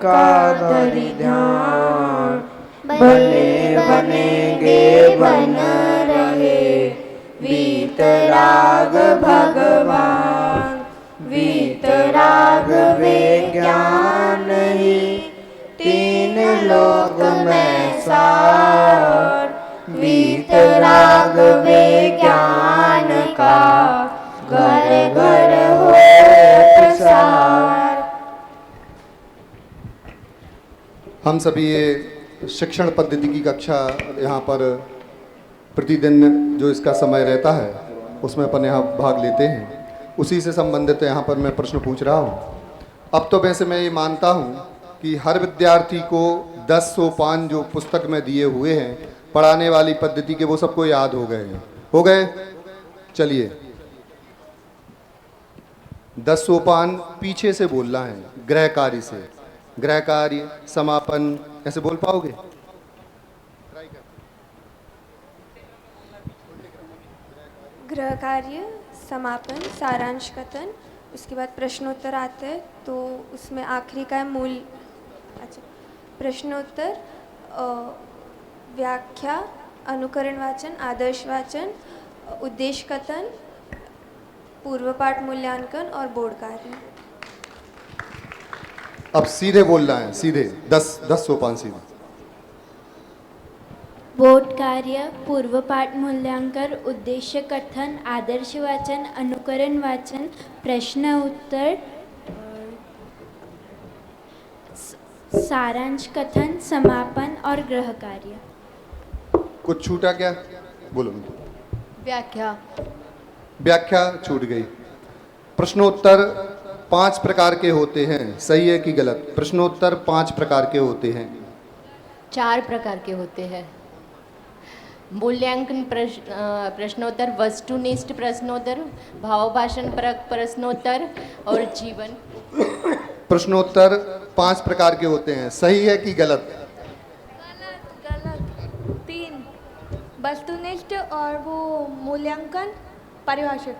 का धरि ध्यान, बने बनेंगे बन रहे वीतराग भगवान। वीतराग विज्ञान ही तीन लोक में सार। वीतराग विज्ञान का घर घर हो प्रसार। हम सभी ये शिक्षण पद्धति की कक्षा यहाँ पर प्रतिदिन जो इसका समय रहता है उसमें अपन यहाँ भाग लेते हैं, उसी से संबंधित यहाँ पर मैं प्रश्न पूछ रहा हूँ। अब तो वैसे मैं ये मानता हूँ कि हर विद्यार्थी को 10 सोपान जो पुस्तक में दिए हुए हैं पढ़ाने वाली पद्धति के, वो सबको याद हो गए हैं। हो गए? चलिए 10 सोपान पीछे से बोलना है, गृह कार्य से। गृह कार्य, समापन, ऐसे बोल पाओगे? गृह कार्य, समापन, सारांश कथन, उसके बाद प्रश्नोत्तर आते हैं, तो उसमें आखिरी का है मूल। अच्छा, प्रश्नोत्तर, व्याख्या, अनुकरण वाचन, आदर्श वाचन, उद्देश्य कथन, पूर्व पाठ मूल्यांकन और बोर्ड कार्य। अब सीधे बोलना है, सीधे 10 सोपान सीधे। बोर्ड कार्य, पूर्व पाठ मूल्यांकन, उद्देश्य कथन, आदर्श वाचन, अनुकरण वाचन, प्रश्न उत्तर, सारांश कथन, समापन और गृह कार्य। कुछ छूटा क्या? बोलो। व्याख्या। व्याख्या छूट गई। प्रश्नोत्तर 5 प्रकार के होते हैं, सही है कि गलत? प्रश्नोत्तर 5 प्रकार के होते हैं। 4 प्रकार के होते हैं। मूल्यांकन प्रश्नोत्तर, वस्तुनिष्ठ प्रश्नोत्तर, भावभाषण परक प्रश्नोत्तर और जीवन। प्रश्नोत्तर 5 प्रकार के होते हैं, सही है कि गलत? गलत। 3 वस्तुनिष्ठ और वो मूल्यांकन पारिभाषिक।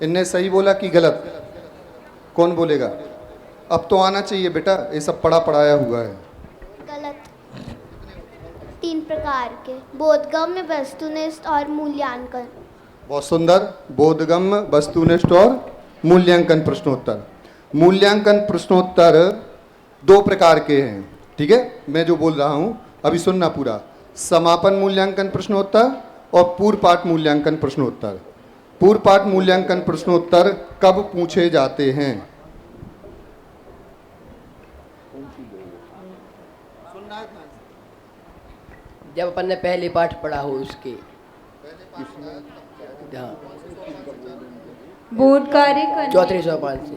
इनने सही बोला कि गलत? कौन बोलेगा? अब तो आना चाहिए बेटा, ये सब पढ़ा पढ़ाया हुआ है। गलत। 3 प्रकार के, बोधगम्य, वस्तुनिष्ठ और मूल्यांकन। बहुत सुंदर। बोधगम्य, वस्तुनिष्ठ और मूल्यांकन प्रश्नोत्तर। मूल्यांकन प्रश्नोत्तर 2 प्रकार के हैं, ठीक है? मैं जो बोल रहा हूं अभी सुनना पूरा। समापन मूल्यांकन प्रश्नोत्तर और पूर्व पाठ मूल्यांकन प्रश्नोत्तर। पूर्व पाठ मूल्यांकन प्रश्नोत्तर कब पूछे जाते हैं? जब अपन ने पहले पाठ पढ़ा हो उसके। बोर्ड कार्य 34 सोपान से।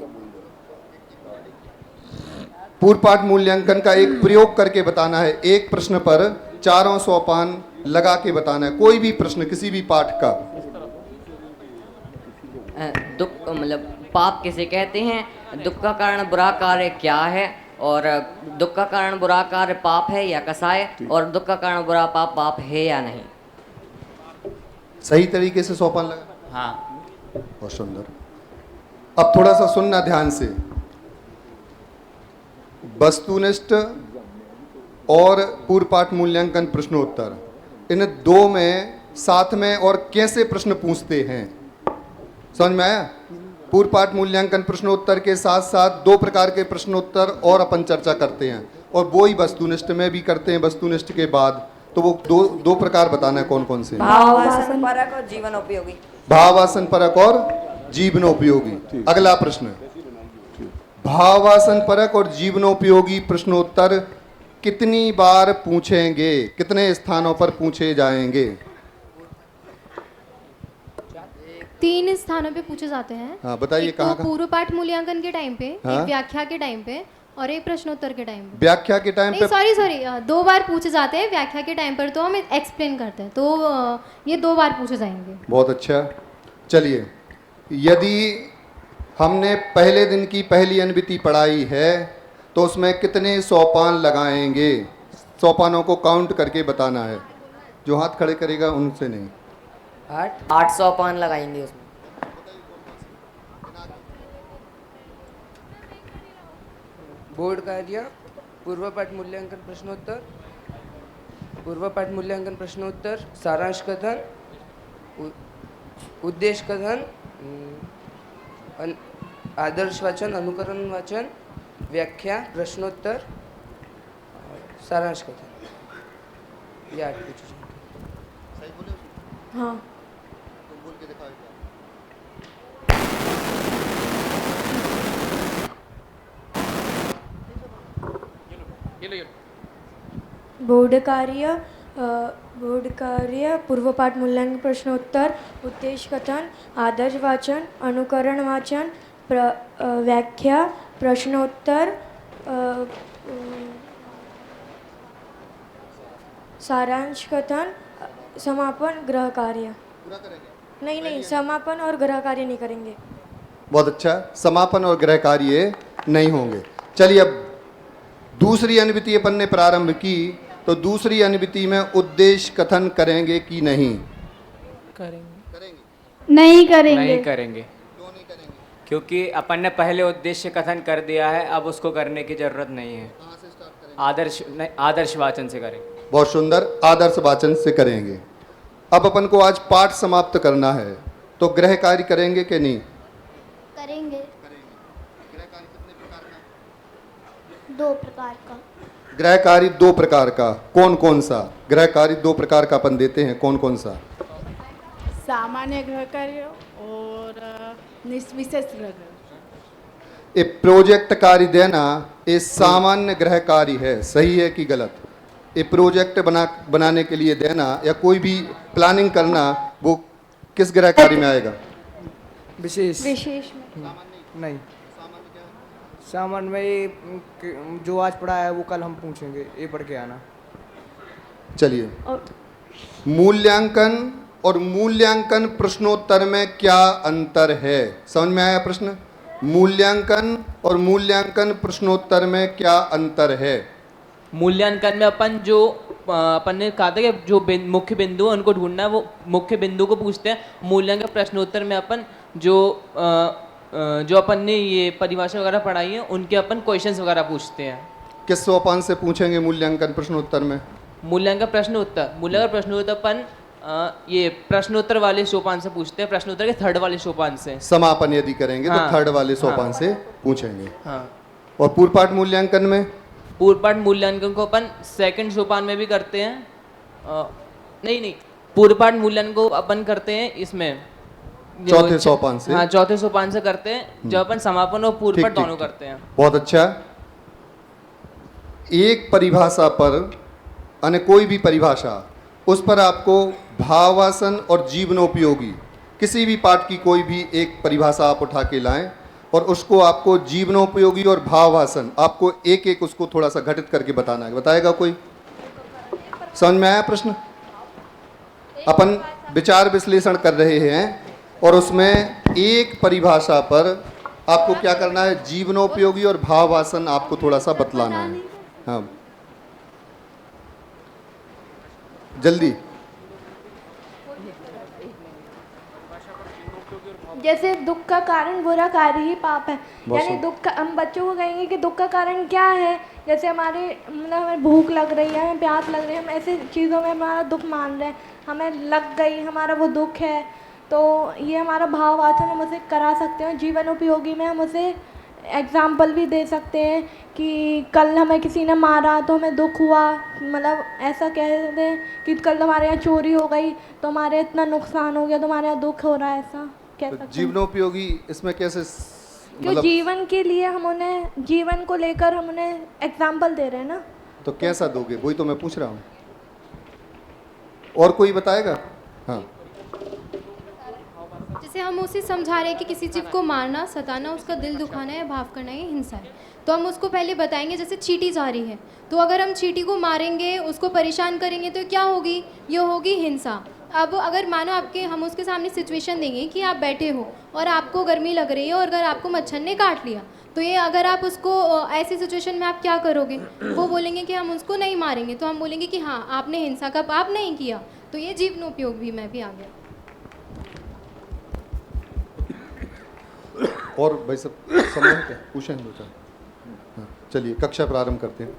पूर्व पाठ मूल्यांकन का एक प्रयोग करके बताना है। एक प्रश्न पर 4 सोपान लगा के बताना है, कोई भी प्रश्न किसी भी पाठ का। दुख मतलब पाप किसे कहते हैं, दुख का कारण बुरा कार्य क्या है, और दुख का कारण बुरा कार्य पाप है या कसाय, और दुख का कारण बुरा पाप है या नहीं। सही तरीके से सोपान लगा? हाँ। बहुत सुंदर। अब थोड़ा सा सुनना ध्यान से। वस्तुनिष्ठ और पूर्व पाठ मूल्यांकन प्रश्नोत्तर, इन 2 में साथ में और कैसे प्रश्न पूछते हैं, समझ में आया? पूर्व पाठ मूल्यांकन प्रश्नोत्तर के साथ साथ 2 प्रकार के प्रश्नोत्तर और अपन चर्चा करते हैं, और वो ही वस्तुनिष्ठ में भी करते हैं। वस्तुनिष्ठ के बाद तो वो दो प्रकार बताना है, कौन कौन से? भावासन परक और जीवनोपयोगी। भावासन परक और जीवनोपयोगी। अगला प्रश्न, भावासन परक और जीवनोपयोगी प्रश्नोत्तर कितनी बार पूछेंगे, कितने स्थानों पर पूछे जाएंगे? 3 स्थानों पे पूछे जाते हैं। हाँ बताइए। कहाँ? पूर्व पाठ मूल्यांकन के टाइम पे, हाँ? एक व्याख्या के टाइम पे और एक प्रश्नोत्तर के टाइम पे। व्याख्या के टाइम पे? सॉरी 2 बार पूछे जाते हैं। व्याख्या के टाइम पर तो हम एक्सप्लेन करते हैं, तो ये 2 बार पूछे जाएंगे। बहुत अच्छा। चलिए, यदि हमने पहले दिन की पहली अनविति पढ़ाई है तो उसमें कितने सोपान लगाएंगे? सोपानों को काउंट करके बताना है। जो हाथ खड़े करेगा उनसे नहीं। 8 सोपान लगाएंगे उसमें। बोर्ड कार्य पूर्वपाठ मूल्यांकन प्रश्नोत्तर, पूर्वपाठ मूल्यांकन प्रश्नोत्तर, सारांश कथन, उद्देश्य कथन, आदर्श वाचन, अनुकरण वाचन, व्याख्या, प्रश्नोत्तर, सारांश कथन, ये 8 पूछे जाएंगे। हाँ तो बोल के दिखाओ एक बार। बोर्ड कार्य पूर्वपाठ मूल्यांकन प्रश्नोत्तर, उद्देश्य कथन, आदर्श वाचन, अनुकरण वाचन, व्याख्या, प्रश्नोत्तर, सारांश कथन, समापन, गृह कार्य। पूरा करेंगे? नहीं, समापन और गृह कार्य नहीं करेंगे। बहुत अच्छा, समापन और गृह कार्य नहीं होंगे। चलिए अब दूसरी अनुवृत्ति अपन ने प्रारंभ की, तो दूसरी अनुवृत्ति में उद्देश्य कथन करेंगे कि नहीं? नहीं करेंगे। नहीं करेंगे। क्यों नहीं करेंगे? क्योंकि अपन ने पहले उद्देश्य कथन कर दिया है, अब उसको करने की जरूरत नहीं है। कहाँ से स्टार्ट करेंगे? आदर्श वाचन से करेंगे। बहुत सुंदर, आदर्श वाचन से करेंगे। अब अपन को आज पाठ समाप्त करना है, तो गृह कार्य करेंगे कि नहीं? करेंगे। गृह कार्य कितने प्रकार का? 2 प्रकार का। गृह कार्य 2 प्रकार का, कौन कौन सा? गृह कार्य 2 प्रकार का अपन देते हैं, कौन कौन सा? सामान्य गृह कार्य और विशेष गृह कार्य। ये प्रोजेक्ट कार्य देना ये सामान्य गृह कार्य है, सही है कि गलत? ये प्रोजेक्ट बनाने के लिए देना या कोई भी प्लानिंग करना, वो किस गृह कार्य में आएगा? विशेष में नहीं, सामान्य में ये जो आज पढ़ा है वो कल हम पूछेंगे, ये पढ़ के आना। चलिए, मूल्यांकन और मूल्यांकन प्रश्नोत्तर में क्या अंतर है? समझ में आया प्रश्न? मूल्यांकन और मूल्यांकन प्रश्नोत्तर में क्या अंतर है? मूल्यांकन में अपन ने कहा था कि जो मुख्य बिंदु है उनको ढूंढना है, वो मुख्य बिंदु को पूछते हैं। मूल्यांकन प्रश्नोत्तर में अपन जो अपन ने ये परिभाषा वगैरह पढ़ाई है उनके अपन क्वेश्चंस वगैरह पूछते हैं। किस सोपान से पूछेंगे मूल्यांकन प्रश्नोत्तर में? मूल्यांकन प्रश्नोत्तर अपन ये प्रश्नोत्तर वाले सोपान से पूछते हैं, प्रश्नोत्तर के 3rd वाले सोपान से। समापन यदि करेंगे तो 3rd वाले सोपान से पूछेंगे। और पूर्वपाठ मूल्यांकन में? पूर्वपाठ मूल्यांकन को अपन 2nd सोपान में भी करते हैं। नहीं, पूर्वपाठ मूल्यांकन को अपन करते हैं इसमें 4थे सोपान से। हाँ, 4थे सोपान से करते हैं, जब अपन समापन और पूर्वपाठ दोनों करते हैं। बहुत अच्छा। एक परिभाषा पर, यानी कोई भी परिभाषा, उस पर आपको भावासन और जीवनोपयोगी किसी भी पाठ की कोई भी एक परिभाषा आप उठा के लाएं और उसको आपको जीवनोपयोगी और भावासन आपको एक एक उसको थोड़ा सा घटित करके बताना है। बताएगा कोई? समझ में आया प्रश्न? अपन विचार विश्लेषण कर रहे हैं और उसमें एक परिभाषा पर आपको क्या करना है? जीवनोपयोगी और भावासन आपको थोड़ा सा बतलाना है। हाँ, जल्दी। जैसे दुख का कारण बुरा कार्य ही पाप है, यानी दुख का, हम बच्चों को कहेंगे कि दुख का कारण क्या है। जैसे हमें भूख लग रही है, हमें प्यास लग रही है, हम ऐसे चीज़ों में हमारा दुख मान रहे हैं, हमें लग गई, हमारा वो दुख है, तो ये हमारा भाव वाचन हम उसे करा सकते हैं। जीवन उपयोगी में हम उसे एग्जाम्पल भी दे सकते हैं कि कल हमें किसी ने मारा तो हमें दुख हुआ, मतलब ऐसा कह दें कि कल हमारे यहाँ चोरी हो गई तो हमारे इतना नुकसान हो गया, तो हमारे यहाँ दुख हो रहा है, ऐसा कह सकते हैं। जीवनोपयोगी इसमें कैसे? क्यों जीवन के लिए हम उन्हें, जीवन को लेकर हम उन्हें एग्जाम्पल दे रहे हैं ना। तो कैसा दोगे? वही तो मैं पूछ रहा हूँ। और कोई बताएगा? हाँ, जैसे हम उसे समझा रहे हैं कि किसी जीव को मारना, सताना, उसका दिल दुखाना या भाव करना ये हिंसा है, तो हम उसको पहले बताएंगे। जैसे चींटी जा रही है, तो अगर हम चींटी को मारेंगे, उसको परेशान करेंगे, तो क्या होगी? ये होगी हिंसा। अब अगर मानो हम उसके सामने सिचुएशन देंगे कि आप बैठे हो और आपको गर्मी लग रही है और अगर आपको मच्छर ने काट लिया, तो ये अगर आप उसको ऐसी सिचुएशन में आप क्या करोगे? वो बोलेंगे कि हम उसको नहीं मारेंगे, तो हम बोलेंगे कि हाँ, आपने हिंसा का पाप नहीं किया। तो ये जीवनोपयोग भी मैं भी आ गया। और भाई सब समझ के पूछें दो चार। चलिए कक्षा प्रारंभ करते हैं।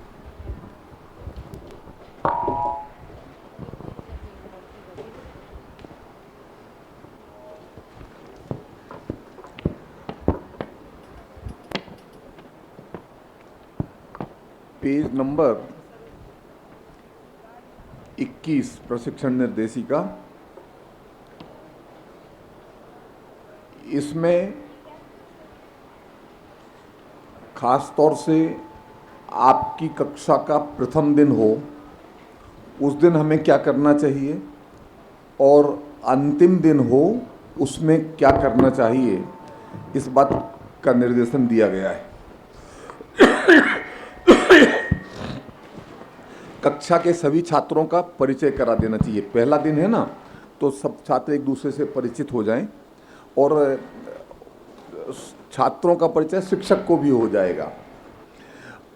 पेज नंबर 21 प्रशिक्षण निर्देशिका। इसमें खास तौर से आपकी कक्षा का प्रथम दिन हो, उस दिन हमें क्या करना चाहिए और अंतिम दिन हो उसमें क्या करना चाहिए, इस बात का निर्देशन दिया गया है। कक्षा के सभी छात्रों का परिचय करा देना चाहिए। पहला दिन है ना, तो सब छात्र एक दूसरे से परिचित हो जाएं और छात्रों का परिचय शिक्षक को भी हो जाएगा।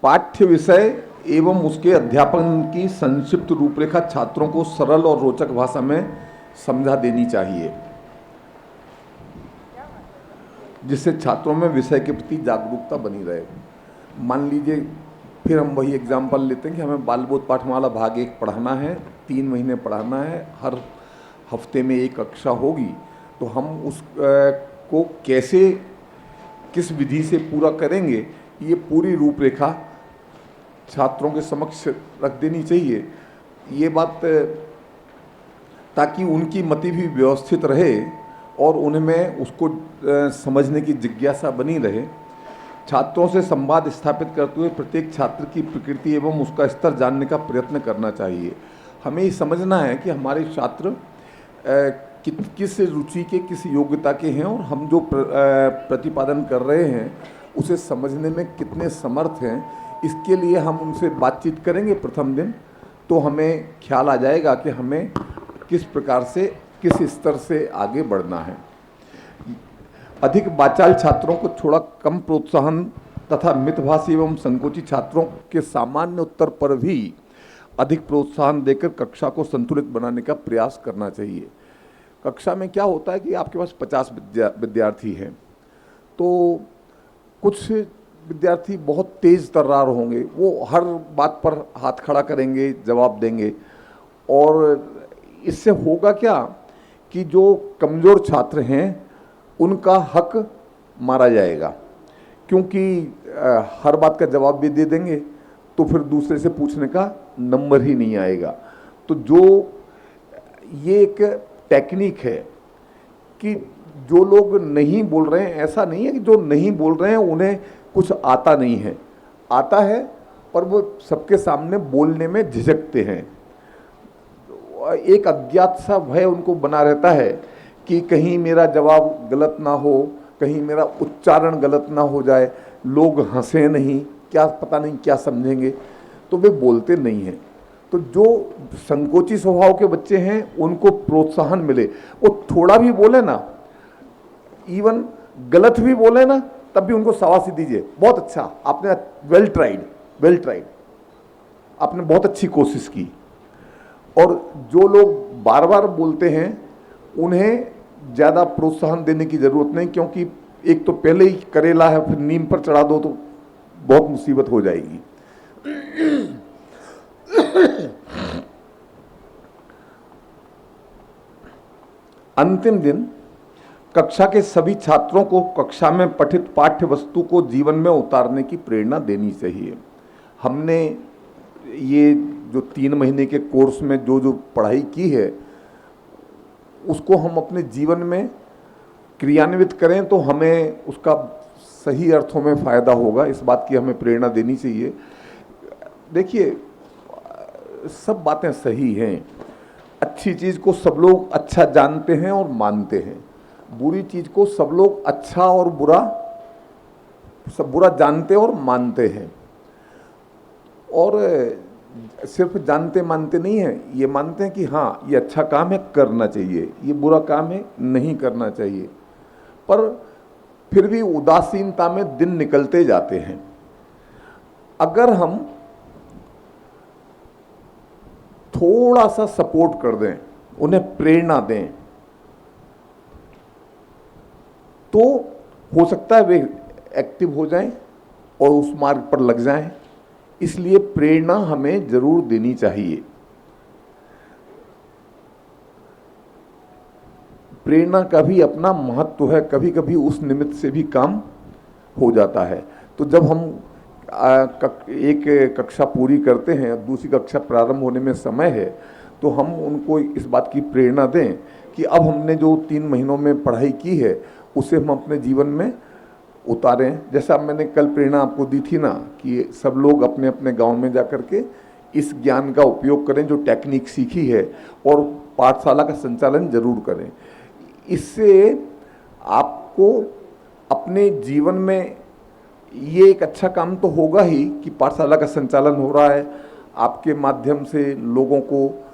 पाठ्य विषय एवं उसके अध्यापन की संक्षिप्त रूपरेखा छात्रों को सरल और रोचक भाषा में समझा देनी चाहिए, जिससे छात्रों में विषय के प्रति जागरूकता बनी रहे। मान लीजिए, फिर हम वही एग्जाम्पल लेते हैं कि हमें बालबोध पाठमाला भाग 1 पढ़ाना है, 3 महीने पढ़ाना है, हर हफ्ते में एक कक्षा होगी, तो हम उस को कैसे किस विधि से पूरा करेंगे, ये पूरी रूपरेखा छात्रों के समक्ष रख देनी चाहिए। ये बात ताकि उनकी मति भी व्यवस्थित रहे और उनमें उसको समझने की जिज्ञासा बनी रहे। छात्रों से संवाद स्थापित करते हुए प्रत्येक छात्र की प्रकृति एवं उसका स्तर जानने का प्रयत्न करना चाहिए। हमें ये समझना है कि हमारे छात्र किस रुचि के, किस योग्यता के हैं और हम जो प्रतिपादन कर रहे हैं उसे समझने में कितने समर्थ हैं। इसके लिए हम उनसे बातचीत करेंगे प्रथम दिन, तो हमें ख्याल आ जाएगा कि हमें किस प्रकार से, किस स्तर से आगे बढ़ना है। अधिक वाचाल छात्रों को थोड़ा कम प्रोत्साहन तथा मितभाषी एवं संकोची छात्रों के सामान्य उत्तर पर भी अधिक प्रोत्साहन देकर कक्षा को संतुलित बनाने का प्रयास करना चाहिए। कक्षा में क्या होता है कि आपके पास 50 विद्यार्थी हैं, तो कुछ विद्यार्थी बहुत तेज तर्रार होंगे, वो हर बात पर हाथ खड़ा करेंगे, जवाब देंगे, और इससे होगा क्या कि जो कमज़ोर छात्र हैं उनका हक मारा जाएगा, क्योंकि हर बात का जवाब भी दे देंगे तो फिर दूसरे से पूछने का नंबर ही नहीं आएगा। तो ये एक टेक्निक है कि जो लोग नहीं बोल रहे हैं, ऐसा नहीं है कि जो नहीं बोल रहे हैं उन्हें कुछ आता नहीं है, आता है, पर वो सबके सामने बोलने में झिझकते हैं। एक अज्ञात सा भय उनको बना रहता है कि कहीं मेरा जवाब गलत ना हो, कहीं मेरा उच्चारण गलत ना हो जाए, लोग हंसे नहीं, क्या पता नहीं क्या समझेंगे, तो वे बोलते नहीं हैं। तो जो संकोची स्वभाव के बच्चे हैं उनको प्रोत्साहन मिले, वो थोड़ा भी बोले ना, इवन गलत भी बोले ना, तब भी उनको शाबाशी दीजिए, बहुत अच्छा, आपने वेल ट्राइड, आपने बहुत अच्छी कोशिश की। और जो लोग बार बार बोलते हैं उन्हें ज़्यादा प्रोत्साहन देने की ज़रूरत नहीं, क्योंकि एक तो पहले ही करेला है, फिर नीम पर चढ़ा दो तो बहुत मुसीबत हो जाएगी। अंतिम दिन कक्षा के सभी छात्रों को कक्षा में पठित पाठ्य वस्तु को जीवन में उतारने की प्रेरणा देनी चाहिए। हमने ये जो 3 महीने के कोर्स में जो पढ़ाई की है उसको हम अपने जीवन में क्रियान्वित करें तो हमें उसका सही अर्थों में फ़ायदा होगा, इस बात की हमें प्रेरणा देनी चाहिए। देखिए, सब बातें सही हैं, अच्छी चीज़ को सब लोग अच्छा जानते हैं और मानते हैं, बुरी चीज़ को सब लोग अच्छा और बुरा जानते और मानते हैं। और सिर्फ जानते मानते नहीं है, ये मानते हैं कि हाँ ये अच्छा काम है, करना चाहिए, ये बुरा काम है, नहीं करना चाहिए, पर फिर भी उदासीनता में दिन निकलते जाते हैं। अगर हम थोड़ा सा सपोर्ट कर दें, उन्हें प्रेरणा दें, तो हो सकता है वे एक्टिव हो जाएं और उस मार्ग पर लग जाएं। इसलिए प्रेरणा हमें जरूर देनी चाहिए। प्रेरणा का भी अपना महत्व है, कभी कभी उस निमित्त से भी काम हो जाता है। तो जब हम एक कक्षा पूरी करते हैं, दूसरी कक्षा प्रारंभ होने में समय है, तो हम उनको इस बात की प्रेरणा दें कि अब हमने जो 3 महीनों में पढ़ाई की है उसे हम अपने जीवन में उतारें। जैसा मैंने कल प्रेरणा आपको दी थी ना कि सब लोग अपने अपने गांव में जाकर के इस ज्ञान का उपयोग करें जो टेक्निक सीखी है, और पाठशाला का संचालन जरूर करें। इससे आपको अपने जीवन में ये एक अच्छा काम तो होगा ही कि पाठशाला का संचालन हो रहा है, आपके माध्यम से लोगों को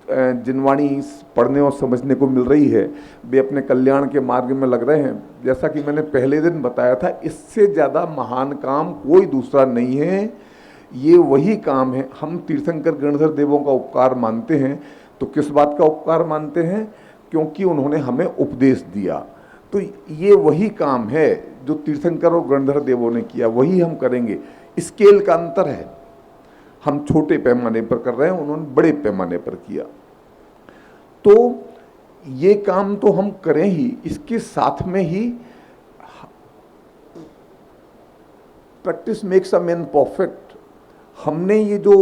जिनवाणी पढ़ने और समझने को मिल रही है, वे अपने कल्याण के मार्ग में लग रहे हैं। जैसा कि मैंने पहले दिन बताया था, इससे ज़्यादा महान काम कोई दूसरा नहीं है। ये वही काम है। हम तीर्थंकर गणधर देवों का उपकार मानते हैं, तो किस बात का उपकार मानते हैं? क्योंकि उन्होंने हमें उपदेश दिया। तो ये वही काम है जो तीर्थंकर और गणधर देवों ने किया, वही हम करेंगे। स्केल का अंतर है, हम छोटे पैमाने पर कर रहे हैं, उन्होंने बड़े पैमाने पर किया। तो ये काम तो हम करें ही, इसके साथ में ही practice makes a man perfect. हमने ये जो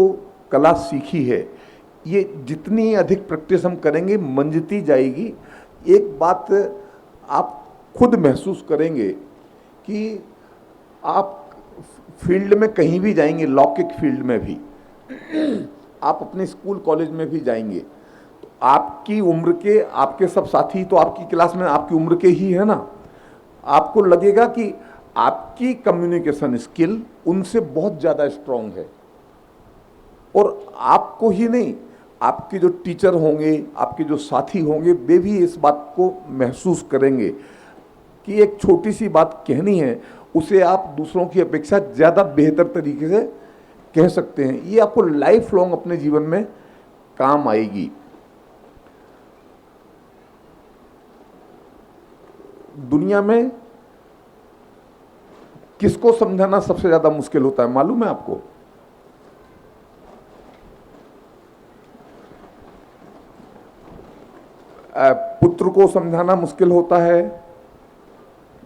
कला सीखी है, ये जितनी अधिक प्रैक्टिस हम करेंगे मंजती जाएगी। एक बात आप खुद महसूस करेंगे कि आप फील्ड में कहीं भी जाएंगे, लौकिक फील्ड में भी, आप अपने स्कूल कॉलेज में भी जाएंगे, तो आपकी उम्र के आपके सब साथी तो आपकी क्लास में आपकी उम्र के ही है ना। आपको लगेगा कि आपकी कम्युनिकेशन स्किल उनसे बहुत ज़्यादा स्ट्रांग है, और आपको ही नहीं, आपके जो टीचर होंगे, आपके जो साथी होंगे, वे भी इस बात को महसूस करेंगे कि एक छोटी सी बात कहनी है, उसे आप दूसरों की अपेक्षा ज़्यादा बेहतर तरीके से कह सकते हैं। ये आपको लाइफ लॉन्ग अपने जीवन में काम आएगी। दुनिया में किसको समझाना सबसे ज़्यादा मुश्किल होता है मालूम है आपको? पुत्र को समझाना मुश्किल होता है,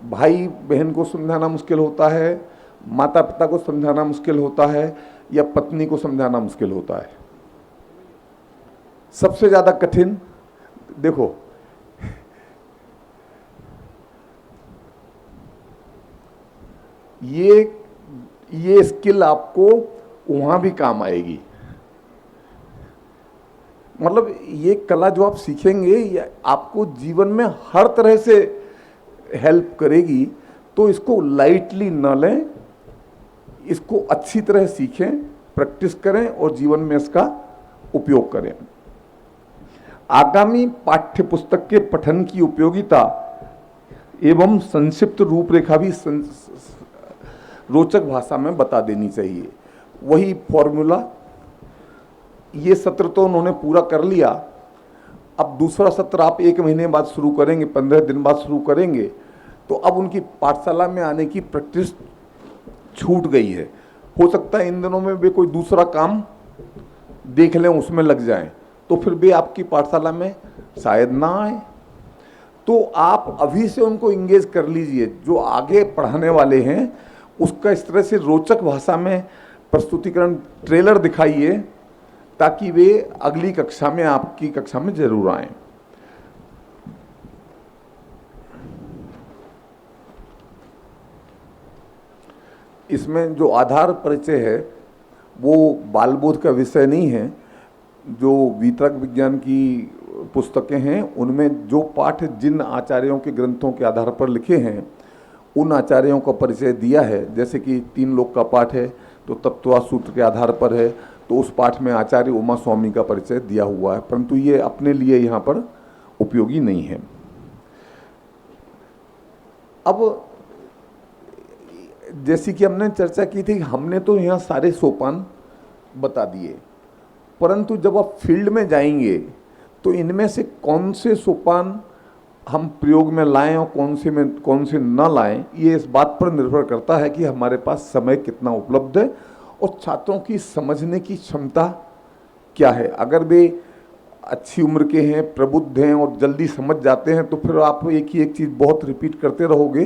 भाई बहन को समझाना मुश्किल होता है, माता पिता को समझाना मुश्किल होता है, या पत्नी को समझाना मुश्किल होता है। सबसे ज्यादा कठिन, देखो ये स्किल आपको वहां भी काम आएगी। मतलब ये कला जो आप सीखेंगे, ये आपको जीवन में हर तरह से हेल्प करेगी। तो इसको लाइटली न लें, इसको अच्छी तरह सीखें, प्रैक्टिस करें और जीवन में इसका उपयोग करें। आगामी पाठ्य पुस्तक के पठन की उपयोगिता एवं संक्षिप्त रूपरेखा भी रोचक भाषा में बता देनी चाहिए। वही फॉर्मूला, ये सत्र तो उन्होंने पूरा कर लिया, अब दूसरा सत्र आप 1 महीने बाद शुरू करेंगे, 15 दिन बाद शुरू करेंगे, तो अब उनकी पाठशाला में आने की प्रैक्टिस छूट गई है। हो सकता है इन दिनों में वे कोई दूसरा काम देख लें, उसमें लग जाएं, तो फिर वे आपकी पाठशाला में शायद ना आए। तो आप अभी से उनको इंगेज कर लीजिए। जो आगे पढ़ाने वाले हैं उसका इस तरह से रोचक भाषा में प्रस्तुतिकरण, ट्रेलर दिखाइए, ताकि वे अगली कक्षा में, आपकी कक्षा में जरूर आएं। इसमें जो आधार परिचय है वो बालबोध का विषय नहीं है। जो वितरक विज्ञान की पुस्तकें हैं उनमें जो पाठ जिन आचार्यों के ग्रंथों के आधार पर लिखे हैं उन आचार्यों का परिचय दिया है। जैसे कि 3 लोक का पाठ है तो तत्ववाद सूत्र के आधार पर है, तो उस पाठ में आचार्य उमा स्वामी का परिचय दिया हुआ है, परंतु ये अपने लिए यहाँ पर उपयोगी नहीं है। अब जैसी कि हमने चर्चा की थी, हमने तो यहाँ सारे सोपान बता दिए, परंतु जब आप फील्ड में जाएंगे तो इनमें से कौन से सोपान हम प्रयोग में लाएं और कौन से न लाएं, ये इस बात पर निर्भर करता है कि हमारे पास समय कितना उपलब्ध है और छात्रों की समझने की क्षमता क्या है। अगर वे अच्छी उम्र के हैं, प्रबुद्ध हैं और जल्दी समझ जाते हैं तो फिर आप एक ही एक चीज़ बहुत रिपीट करते रहोगे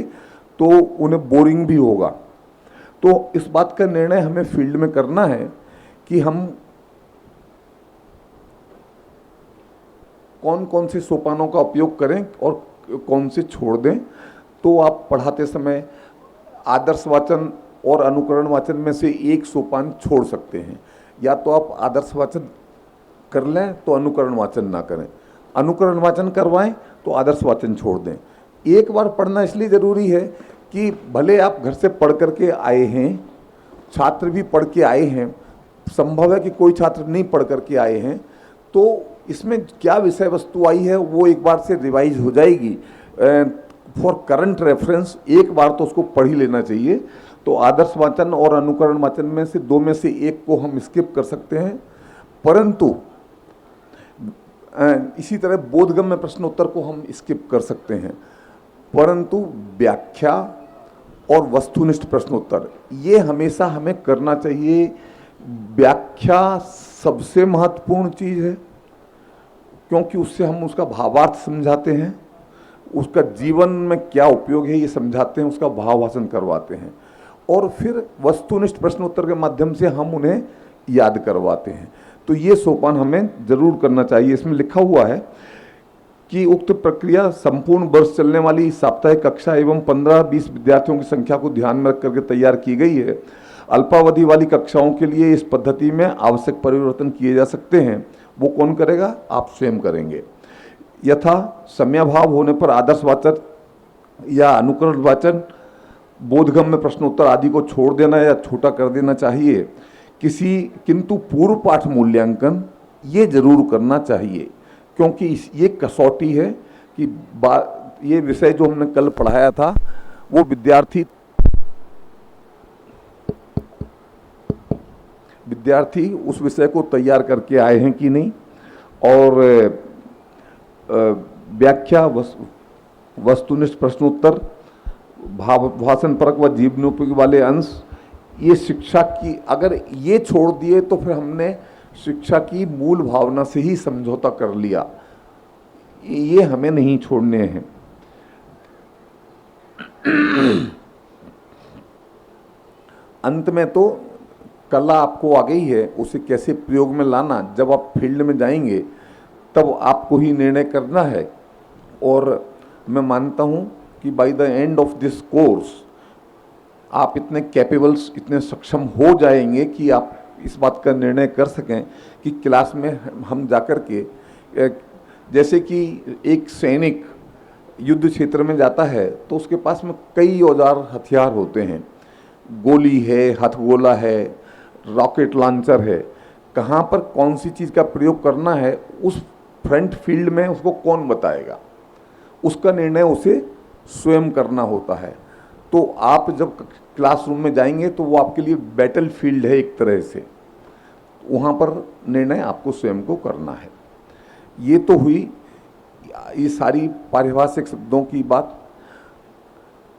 तो उन्हें बोरिंग भी होगा। तो इस बात का निर्णय हमें फील्ड में करना है कि हम कौन कौन से सोपानों का उपयोग करें और कौन से छोड़ दें। तो आप पढ़ाते समय आदर्श वाचन और अनुकरण वाचन में से एक सोपान छोड़ सकते हैं, या तो आप आदर्श वाचन कर लें तो अनुकरण वाचन ना करें, अनुकरण वाचन करवाएं तो आदर्श वाचन छोड़ दें। एक बार पढ़ना इसलिए ज़रूरी है कि भले आप घर से पढ़ करके आए हैं, छात्र भी पढ़ के आए हैं, संभव है कि कोई छात्र नहीं पढ़ करके आए हैं, तो इसमें क्या विषय वस्तु आई है वो एक बार से रिवाइज हो जाएगी। फॉर करंट रेफरेंस एक बार तो उसको पढ़ ही लेना चाहिए। तो आदर्श वाचन और अनुकरण वाचन में से दो में से एक को हम स्किप कर सकते हैं, परंतु इसी तरह बोधगम्य प्रश्नोत्तर को हम स्किप कर सकते हैं, परंतु व्याख्या और वस्तुनिष्ठ प्रश्नोत्तर ये हमेशा हमें करना चाहिए। व्याख्या सबसे महत्वपूर्ण चीज़ है क्योंकि उससे हम उसका भावार्थ समझाते हैं, उसका जीवन में क्या उपयोग है ये समझाते हैं, उसका भावासन करवाते हैं, और फिर वस्तुनिष्ठ प्रश्नोत्तर के माध्यम से हम उन्हें याद करवाते हैं। तो ये सोपान हमें जरूर करना चाहिए। इसमें लिखा हुआ है कि उक्त प्रक्रिया संपूर्ण वर्ष चलने वाली साप्ताहिक कक्षा एवं 15-20 विद्यार्थियों की संख्या को ध्यान में रख करके तैयार की गई है। अल्पावधि वाली कक्षाओं के लिए इस पद्धति में आवश्यक परिवर्तन किए जा सकते हैं। वो कौन करेगा? आप स्वयं करेंगे। यथा समयाभाव होने पर आदर्श वाचन या अनुकरण वाचन, बोधगम्य प्रश्नोत्तर आदि को छोड़ देना या छोटा कर देना चाहिए। किंतु पूर्व पाठ मूल्यांकन ये जरूर करना चाहिए क्योंकि ये कसौटी है कि ये विषय जो हमने कल पढ़ाया था वो विद्यार्थी उस विषय को तैयार करके आए हैं कि नहीं, और व्याख्या, वस्तुनिष्ठ प्रश्नोत्तर, भाषण परक व जीवनोपयोगी वाले अंश, ये शिक्षा की अगर ये छोड़ दिए तो फिर हमने शिक्षा की मूल भावना से ही समझौता कर लिया। ये हमें नहीं छोड़ने हैं। अंत में तो कला आपको आ गई है, उसे कैसे प्रयोग में लाना जब आप फील्ड में जाएंगे तब आपको ही निर्णय करना है। और मैं मानता हूँ कि by the end of this course आप इतने कैपेबल्स, इतने सक्षम हो जाएंगे कि आप इस बात का निर्णय कर सकें कि क्लास में हम जाकर के, जैसे कि एक सैनिक युद्ध क्षेत्र में जाता है तो उसके पास में कई औजार हथियार होते हैं, गोली है, हथगोला है, रॉकेट लॉन्चर है, कहाँ पर कौन सी चीज़ का प्रयोग करना है उस फ्रंट फील्ड में उसको कौन बताएगा, उसका निर्णय उसे स्वयं करना होता है। तो आप जब क्लासरूम में जाएंगे तो वो आपके लिए बैटल फील्ड है एक तरह से, वहाँ पर निर्णय आपको स्वयं को करना है। ये तो हुई ये सारी पारिभाषिक शब्दों की बात।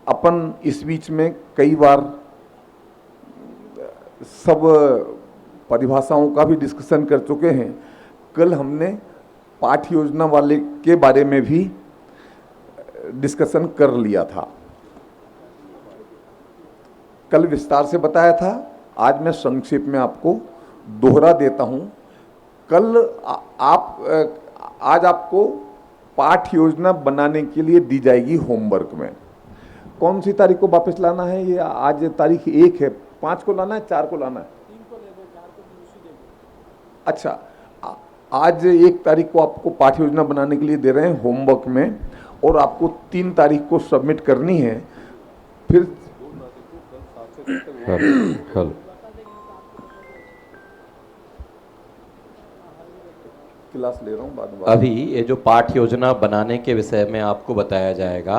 अपन इस बीच में कई बार सब परिभाषाओं का भी डिस्कशन कर चुके हैं। कल हमने पाठ्य योजना वाले के बारे में भी डिस्कशन कर लिया था, कल विस्तार से बताया था। आज मैं संक्षेप में आपको दोहरा देता हूं। कल आज आपको पाठ्य योजना बनाने के लिए दी जाएगी होमवर्क में। कौन सी तारीख को वापस लाना है? ये आज तारीख 1 है, 5 को लाना है, 4 को लाना है? अच्छा, आज 1 तारीख को आपको पाठ्य योजना बनाने के लिए दे रहे हैं होमवर्क में, और आपको 3 तारीख को सबमिट करनी है। फिर कल क्लास ले रहा हूँ बाद में। अभी ये जो पाठ्य योजना बनाने के विषय में आपको बताया जाएगा,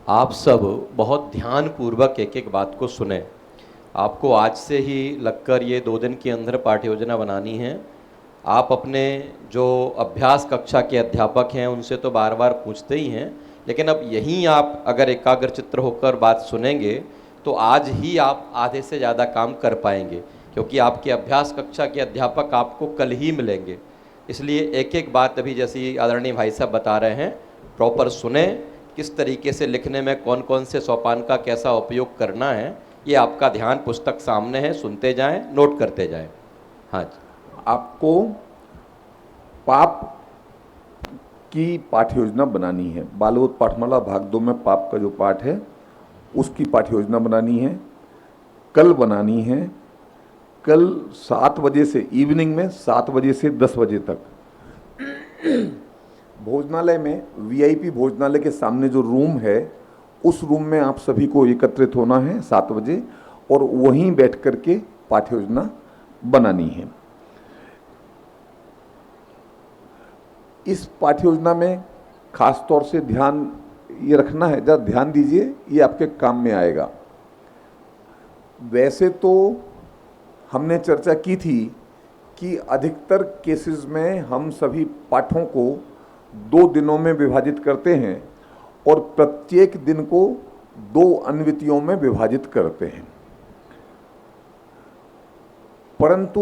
आप सब बहुत ध्यान पूर्वक एक एक बात को सुने। आपको आज से ही लगकर ये 2 दिन के अंदर पाठ्य योजना बनानी है। आप अपने जो अभ्यास कक्षा के अध्यापक हैं उनसे तो बार बार पूछते ही हैं, लेकिन अब यहीं आप अगर एकाग्रचित्त होकर बात सुनेंगे तो आज ही आप आधे से ज़्यादा काम कर पाएंगे, क्योंकि आपके अभ्यास कक्षा के अध्यापक आपको कल ही मिलेंगे। इसलिए एक एक बात अभी जैसी आदरणीय भाई साहब बता रहे हैं प्रॉपर सुने, किस तरीके से लिखने में कौन कौन से सोपान का कैसा उपयोग करना है, ये आपका ध्यान पुस्तक सामने है, सुनते जाएं, नोट करते जाएं। हाँ जी। आपको पाप की पाठ्य योजना बनानी है। बालबोध पाठमाला भाग 2 में पाप का जो पाठ है उसकी पाठ्य योजना बनानी है, कल बनानी है। कल 7 बजे से इवनिंग में 7 बजे से 10 बजे तक भोजनालय में वीआईपी भोजनालय के सामने जो रूम है उस रूम में आप सभी को एकत्रित होना है 7 बजे और वहीं बैठ कर के पाठ्य योजना बनानी है। इस पाठ्य योजना में खास तौर से ध्यान ये रखना है, जरा ध्यान दीजिए, ये आपके काम में आएगा। वैसे तो हमने चर्चा की थी कि अधिकतर केसेस में हम सभी पाठों को 2 दिनों में विभाजित करते हैं और प्रत्येक दिन को 2 अन्वितियों में विभाजित करते हैं, परंतु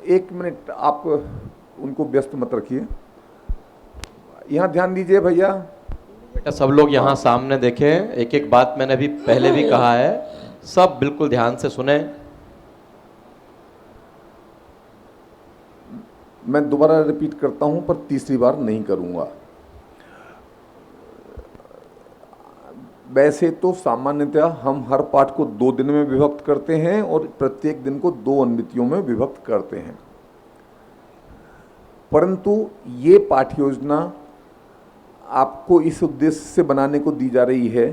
1 मिनट आप उनको व्यस्त मत रखिए, यहाँ ध्यान दीजिए भैया। बेटा सब लोग यहाँ सामने देखें, एक एक बात मैंने अभी पहले भी कहा है, सब बिल्कुल ध्यान से सुने। मैं दोबारा रिपीट करता हूं पर तीसरी बार नहीं करूंगा। वैसे तो सामान्यतः हम हर पाठ को 2 दिन में विभक्त करते हैं और प्रत्येक दिन को 2 अन्वितियों में विभक्त करते हैं, परंतु ये पाठ्य योजना आपको इस उद्देश्य से बनाने को दी जा रही है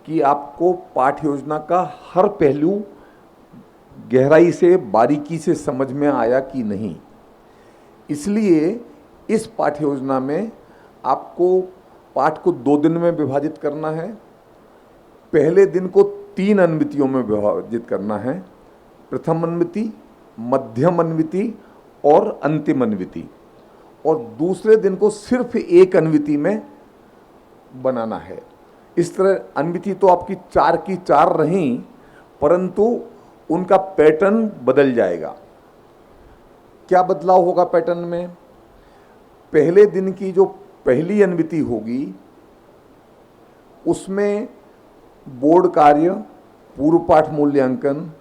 कि आपको पाठ्य योजना का हर पहलू गहराई से बारीकी से समझ में आया कि नहीं। इसलिए इस पाठ्य योजना में आपको पाठ को 2 दिन में विभाजित करना है। पहले दिन को 3 अन्वितियों में विभाजित करना है, प्रथम अन्विति, मध्यम अन्विति और अंतिम अन्विति, और दूसरे दिन को सिर्फ 1 अन्विति में बनाना है। इस तरह अन्विति तो आपकी 4 की 4 रहीं, परंतु उनका पैटर्न बदल जाएगा। क्या बदलाव होगा पैटर्न में? पहले दिन की जो पहली अन्विति होगी उसमें बोर्ड कार्य, पूर्व पाठ मूल्यांकन,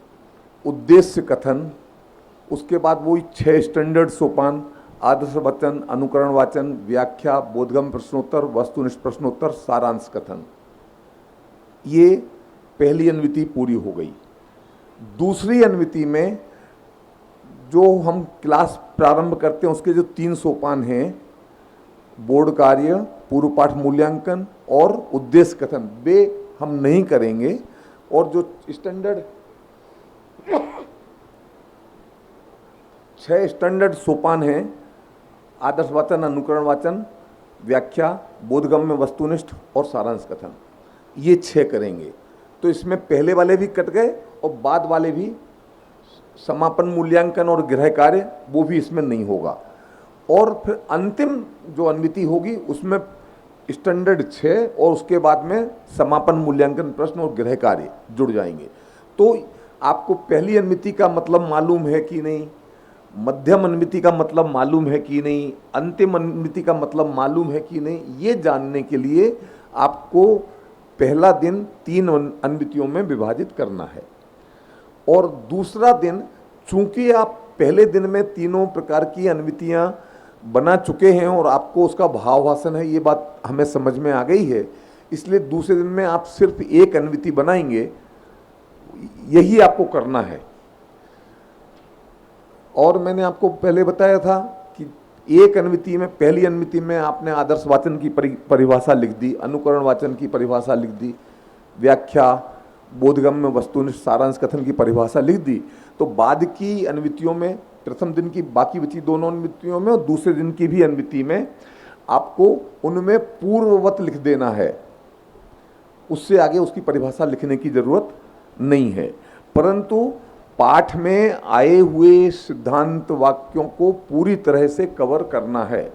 उद्देश्य कथन, उसके बाद वही 6 स्टैंडर्ड सोपान, आदर्श वचन, अनुकरण वाचन, व्याख्या, बोधगम्य प्रश्नोत्तर, वस्तुनिष्ठ प्रश्नोत्तर, सारांश कथन, ये पहली अन्विति पूरी हो गई। दूसरी अन्विति में जो हम क्लास प्रारंभ करते हैं उसके जो 3 सोपान हैं, बोर्ड कार्य, पूर्व पाठ मूल्यांकन और उद्देश्य कथन, वे हम नहीं करेंगे, और जो स्टैंडर्ड 6 स्टैंडर्ड सोपान हैं, आदर्श वाचन, अनुकरण वाचन, व्याख्या, बोधगम्य, वस्तुनिष्ठ और सारांश कथन, ये 6 करेंगे। तो इसमें पहले वाले भी कट गए और बाद वाले भी, समापन मूल्यांकन और गृह कार्य वो भी इसमें नहीं होगा। और फिर अंतिम जो अन्विति होगी उसमें स्टैंडर्ड 6 और उसके बाद में समापन मूल्यांकन प्रश्न और गृह कार्य जुड़ जाएंगे। तो आपको पहली अन्विति का मतलब मालूम है कि नहीं, मध्यम अन्विति का मतलब मालूम है कि नहीं, अंतिम अन्विति का मतलब मालूम है कि नहीं, ये जानने के लिए आपको पहला दिन 3 अन्वितियों में विभाजित करना है। और दूसरा दिन, चूंकि आप पहले दिन में तीनों प्रकार की अन्वितियां बना चुके हैं और आपको उसका भावाभासन है, ये बात हमें समझ में आ गई है, इसलिए दूसरे दिन में आप सिर्फ 1 अन्विति बनाएंगे, यही आपको करना है। और मैंने आपको पहले बताया था कि 1 अन्विति में, पहली अन्विति में आपने आदर्श वाचन की परिभाषा लिख दी, अनुकरण वाचन की परिभाषा लिख दी, व्याख्या, बोधगम्य, वस्तुनिष्ठ, सारांश कथन की परिभाषा लिख दी। तो बाद की अन्वितियों में, प्रथम दिन की बाकी बची दोनों अन्वितियों में और दूसरे दिन की भी अन्विति में आपको उनमें पूर्ववत लिख देना है, उससे आगे उसकी परिभाषा लिखने की जरूरत नहीं है। परंतु पाठ में आए हुए सिद्धांत वाक्यों को पूरी तरह से कवर करना है,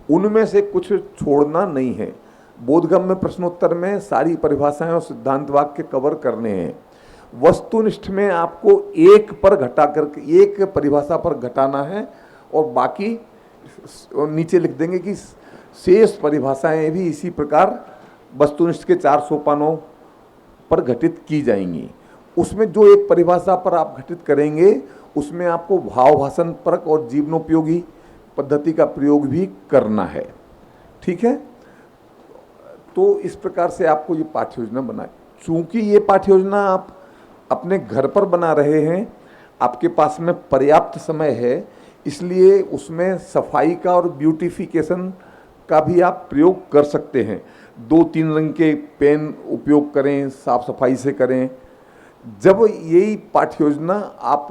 उनमें से कुछ छोड़ना नहीं है। बोधगम्य प्रश्नोत्तर में सारी परिभाषाएं और सिद्धांत वाक्य कवर करने हैं। वस्तुनिष्ठ में आपको एक पर घटा करके एक परिभाषा पर घटाना है और बाकी नीचे लिख देंगे कि शेष परिभाषाएं भी इसी प्रकार वस्तुनिष्ठ के 4 सोपानों पर घटित की जाएंगी। उसमें जो एक परिभाषा पर आप घटित करेंगे उसमें आपको भाव भाषण परक और जीवनोपयोगी पद्धति का प्रयोग भी करना है। ठीक है, तो इस प्रकार से आपको ये पाठ्य योजना बनाए। चूंकि ये पाठ्य योजना आप अपने घर पर बना रहे हैं, आपके पास में पर्याप्त समय है, इसलिए उसमें सफाई का और ब्यूटिफिकेशन का भी आप प्रयोग कर सकते हैं। 2-3 रंग के पेन उपयोग करें, साफ सफाई से करें। जब यही पाठ्य योजना आप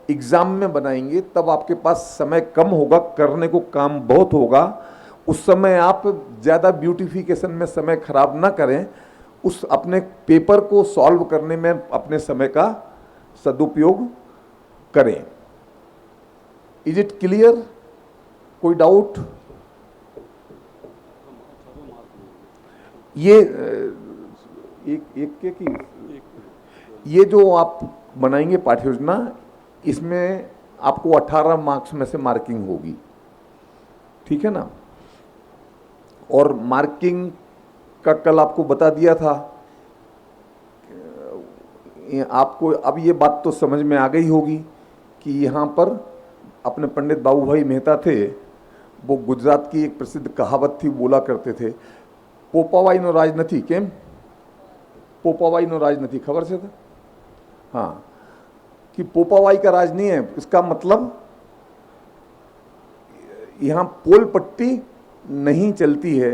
एग्ज़ाम में बनाएंगे तब आपके पास समय कम होगा, करने को काम बहुत होगा। उस समय आप ज़्यादा ब्यूटिफिकेशन में समय खराब ना करें, उस अपने पेपर को सॉल्व करने में अपने समय का सदुपयोग करें। Is it clear? कोई डाउट? ये ये जो आप बनाएंगे पाठ्य योजना, इसमें आपको 18 मार्क्स में से मार्किंग होगी। ठीक है ना? और मार्किंग का कल आपको बता दिया था। आपको अब ये बात तो समझ में आ गई होगी कि यहाँ पर अपने पंडित बाबू भाई मेहता थे, वो गुजरात की एक प्रसिद्ध कहावत थी, बोला करते थे, पोपावाई नो राज नहीं केम, पोपावाई नो राज नहीं, खबर से था? हाँ, कि पोपावाई का राज नहीं है। इसका मतलब यहाँ पोल पट्टी नहीं चलती है,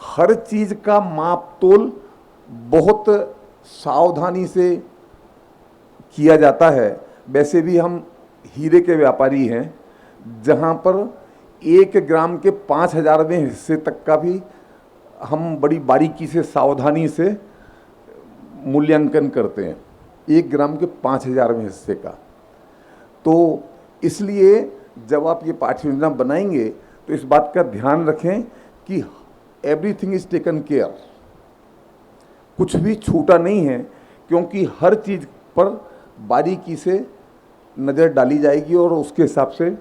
हर चीज का माप तोल बहुत सावधानी से किया जाता है। वैसे भी हम हीरे के व्यापारी हैं, जहाँ पर 1 ग्राम के 5000वें हिस्से तक का भी हम बड़ी बारीकी से सावधानी से मूल्यांकन करते हैं, 1 ग्राम के 5000वें हिस्से का। तो इसलिए जब आप ये पाठ्य योजना बनाएंगे तो इस बात का ध्यान रखें कि एवरीथिंग इज टेकन केयर, कुछ भी छूटा नहीं है, क्योंकि हर चीज़ पर बारीकी से नज़र डाली जाएगी और उसके हिसाब से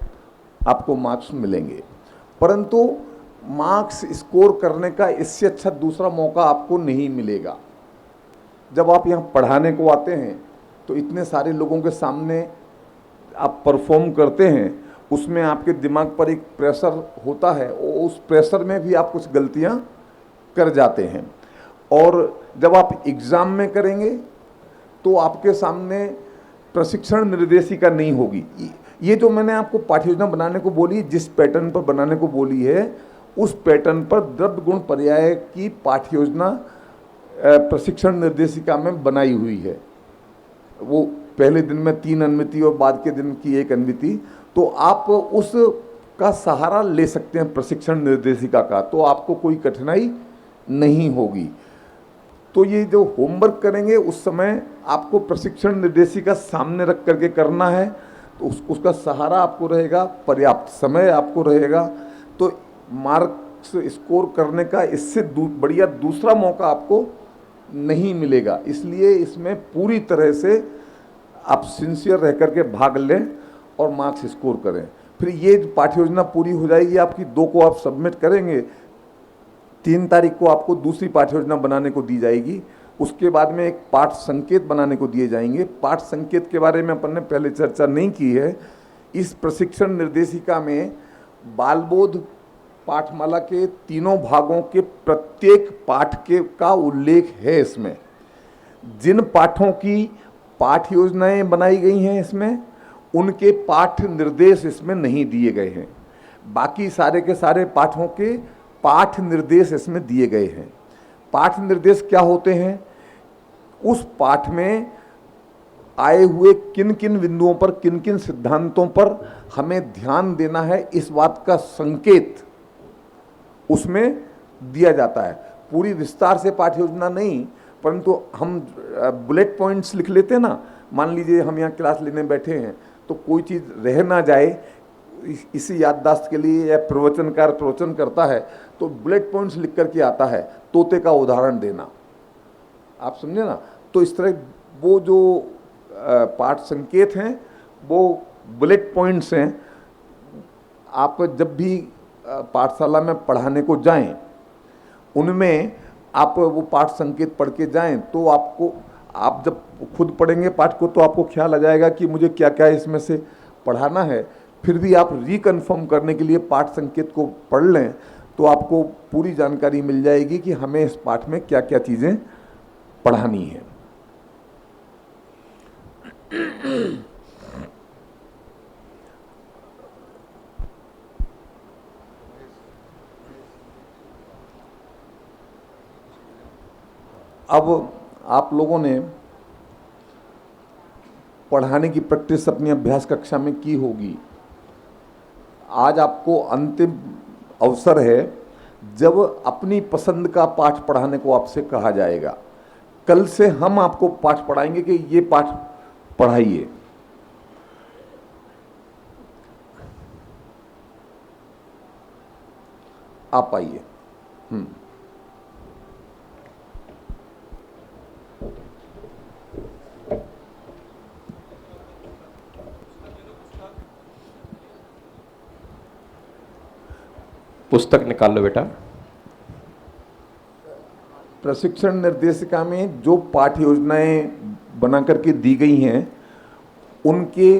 आपको मार्क्स मिलेंगे। परंतु मार्क्स स्कोर करने का इससे अच्छा दूसरा मौका आपको नहीं मिलेगा। जब आप यहाँ पढ़ाने को आते हैं तो इतने सारे लोगों के सामने आप परफॉर्म करते हैं, उसमें आपके दिमाग पर एक प्रेशर होता है, उस प्रेशर में भी आप कुछ गलतियाँ कर जाते हैं। और जब आप एग्ज़ाम में करेंगे तो आपके सामने प्रशिक्षण निर्देशिका नहीं होगी। ये जो मैंने आपको पाठ्य योजना बनाने को बोली, जिस पैटर्न पर बनाने को बोली है, उस पैटर्न पर द्रव्य गुण पर्याय की पाठ्य योजना प्रशिक्षण निर्देशिका में बनाई हुई है। वो पहले दिन में 3 अनुमिति और बाद के दिन की 1 अनुमिति, तो आप उस का सहारा ले सकते हैं प्रशिक्षण निर्देशिका का, तो आपको कोई कठिनाई नहीं होगी। तो ये जो होमवर्क करेंगे उस समय आपको प्रशिक्षण निर्देशिका सामने रख करके करना है, तो उसका सहारा आपको रहेगा, पर्याप्त समय आपको रहेगा, तो मार्क्स स्कोर करने का इससे बढ़िया दूसरा मौका आपको नहीं मिलेगा। इसलिए इसमें पूरी तरह से आप सिंसियर रह करके भाग लें और मार्क्स स्कोर करें। फिर ये पाठ्य योजना पूरी हो जाएगी आपकी, 2 को आप सबमिट करेंगे, 3 तारीख को आपको दूसरी पाठ्य योजना बनाने को दी जाएगी। उसके बाद में एक पाठ संकेत बनाने को दिए जाएंगे। पाठ संकेत के बारे में अपन ने पहले चर्चा नहीं की है। इस प्रशिक्षण निर्देशिका में बालबोध पाठमाला के 3 भागों के प्रत्येक पाठ के का उल्लेख है। इसमें जिन पाठों की पाठ योजनाएं बनाई गई हैं, इसमें उनके पाठ निर्देश इसमें नहीं दिए गए हैं। बाकी सारे के सारे पाठों के पाठ निर्देश इसमें दिए गए हैं। पाठ निर्देश क्या होते हैं? उस पाठ में आए हुए किन किन बिंदुओं पर, किन किन सिद्धांतों पर हमें ध्यान देना है, इस बात का संकेत उसमें दिया जाता है। पूरी विस्तार से पाठ्य योजना नहीं, परंतु हम बुलेट पॉइंट्स लिख लेते हैं ना, मान लीजिए हम यहाँ क्लास लेने बैठे हैं तो कोई चीज़ रह ना जाए, इसी याददाश्त के लिए या प्रवचनकार प्रवचन करता है तो बुलेट पॉइंट्स लिख करके आता है, तोते का उदाहरण देना, आप समझे ना। तो इस तरह वो जो पाठ संकेत हैं वो बुलेट पॉइंट्स हैं। आप जब भी पाठशाला में पढ़ाने को जाएं उनमें आप वो पाठ संकेत पढ़ के जाएं तो आपको, आप जब खुद पढ़ेंगे पाठ को तो आपको ख्याल आ जाएगा कि मुझे क्या क्या इसमें से पढ़ाना है। फिर भी आप रिकन्फर्म करने के लिए पाठ संकेत को पढ़ लें तो आपको पूरी जानकारी मिल जाएगी कि हमें इस पाठ में क्या क्या चीज़ें पढ़ानी है। अब आप लोगों ने पढ़ाने की प्रैक्टिस अपनी अभ्यास कक्षा में की होगी। आज आपको अंतिम अवसर है जब अपनी पसंद का पाठ पढ़ाने को आपसे कहा जाएगा। कल से हम आपको पाठ पढ़ाएंगे कि ये पाठ पढ़ाइए। आप आइए। पुस्तक निकाल लो बेटा। प्रशिक्षण निर्देशिका में जो पाठ्य योजनाएं बना करके दी गई हैं उनके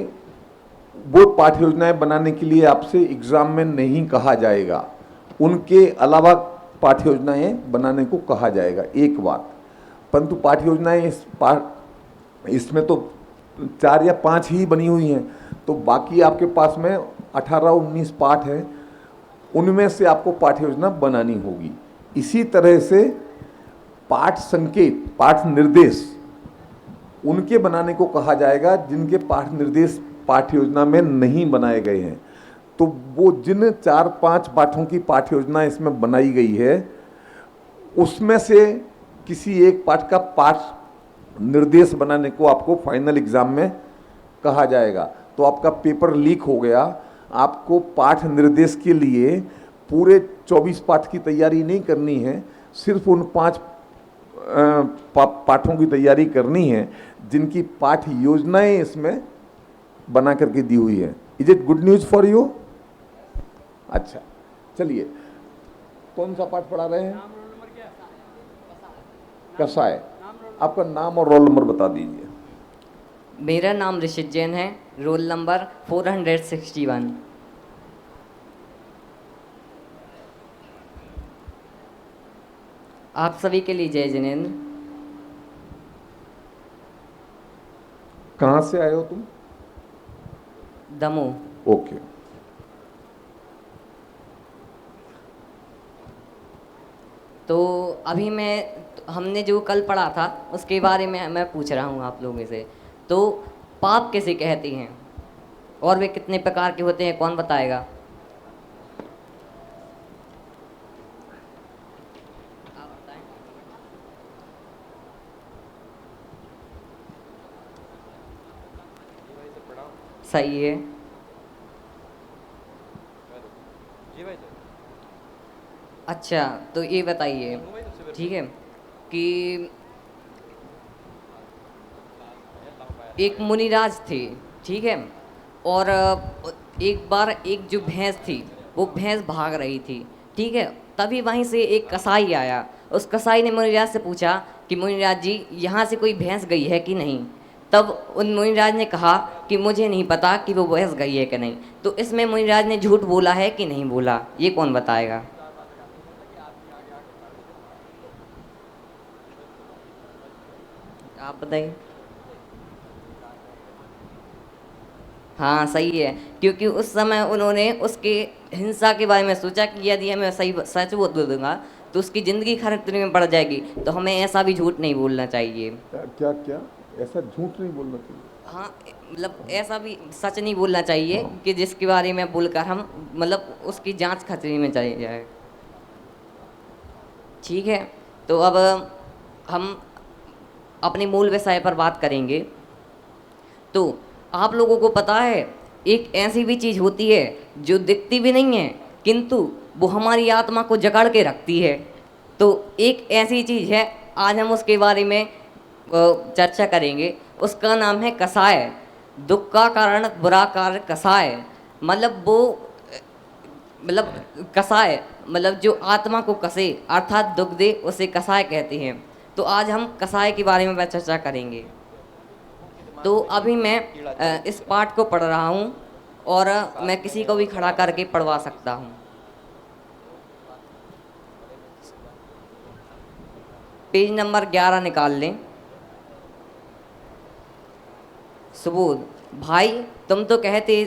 वो पाठ्य योजनाएं बनाने के लिए आपसे एग्जाम में नहीं कहा जाएगा, उनके अलावा पाठ्य योजनाएं बनाने को कहा जाएगा, एक बात। परंतु पाठ्य योजनाएं इसमें तो 4 या 5 ही बनी हुई हैं, तो बाकी आपके पास में 18-19 पाठ हैं, उनमें से आपको पाठ्य योजना बनानी होगी। इसी तरह से पाठ संकेत, पाठ निर्देश उनके बनाने को कहा जाएगा जिनके पाठ निर्देश पाठ्य योजना में नहीं बनाए गए हैं। तो वो जिन 4-5 पाठों की पाठ्य योजना इसमें बनाई गई है उसमें से किसी एक पाठ का पाठ निर्देश बनाने को आपको फाइनल एग्जाम में कहा जाएगा। तो आपका पेपर लीक हो गया, आपको पाठ निर्देश के लिए पूरे 24 पाठ की तैयारी नहीं करनी है, सिर्फ उन 5 पाठों की तैयारी करनी है जिनकी पाठ योजनाएं इसमें बना करके दी हुई है। Is it good news for you? अच्छा, चलिए, कौन सा पाठ पढ़ा रहे हैं? कसाय। आपका नाम और रोल नंबर बता दीजिए। मेरा नाम ऋषित जैन है, रोल नंबर 461। आप सभी के लिए जय जिनेन्द्र। कहाँ से आए हो तुम? दमोह। ओके। तो अभी हमने जो कल पढ़ा था उसके बारे में मैं पूछ रहा हूँ आप लोगों से। तो पाप किसे कहते हैं और वे कितने प्रकार के होते हैं, कौन बताएगा? सही है। अच्छा, तो ये बताइए, ठीक है, कि एक मुनिराज थे, ठीक है, और एक बार एक जो भैंस थी वो भैंस भाग रही थी, ठीक है। तभी वहीं से एक कसाई आया। उस कसाई ने मुनिराज से पूछा कि मुनिराज जी, यहाँ से कोई भैंस गई है कि नहीं? तब उन मुनिराज ने कहा कि मुझे नहीं पता कि वो भैंस गई है कि नहीं। तो इसमें मुनिराज ने झूठ बोला है कि नहीं बोला, ये कौन बताएगा? आप बताइए। हाँ, सही है, क्योंकि उस समय उन्होंने उसके हिंसा के बारे में सोचा कि यदि हमें सही सच बोल दूंगा तो उसकी ज़िंदगी खतरे में पड़ जाएगी, तो हमें ऐसा भी झूठ नहीं बोलना चाहिए। क्या क्या ऐसा झूठ नहीं बोलना चाहिए? हाँ, मतलब ऐसा भी सच नहीं बोलना चाहिए कि जिसके बारे में बोलकर हम मतलब उसकी जांच खतरे में चली जाए। ठीक है, तो अब हम अपने मूल विषय पर बात करेंगे। तो आप लोगों को पता है एक ऐसी भी चीज़ होती है जो दिखती भी नहीं है किंतु वो हमारी आत्मा को जकड़ के रखती है। तो एक ऐसी चीज़ है, आज हम उसके बारे में चर्चा करेंगे। उसका नाम है कसाय। दुख का कारण बुरा कार्य कसाय, मतलब वो कसाय मतलब जो आत्मा को कसे अर्थात दुख दे उसे कसाय कहते हैं। तो आज हम कसाय के बारे में चर्चा करेंगे। तो अभी मैं इस पाठ को पढ़ रहा हूँ और मैं किसी को भी खड़ा करके पढ़वा सकता हूँ। पेज नंबर 11 निकाल लें। सुबोध, भाई तुम तो कहते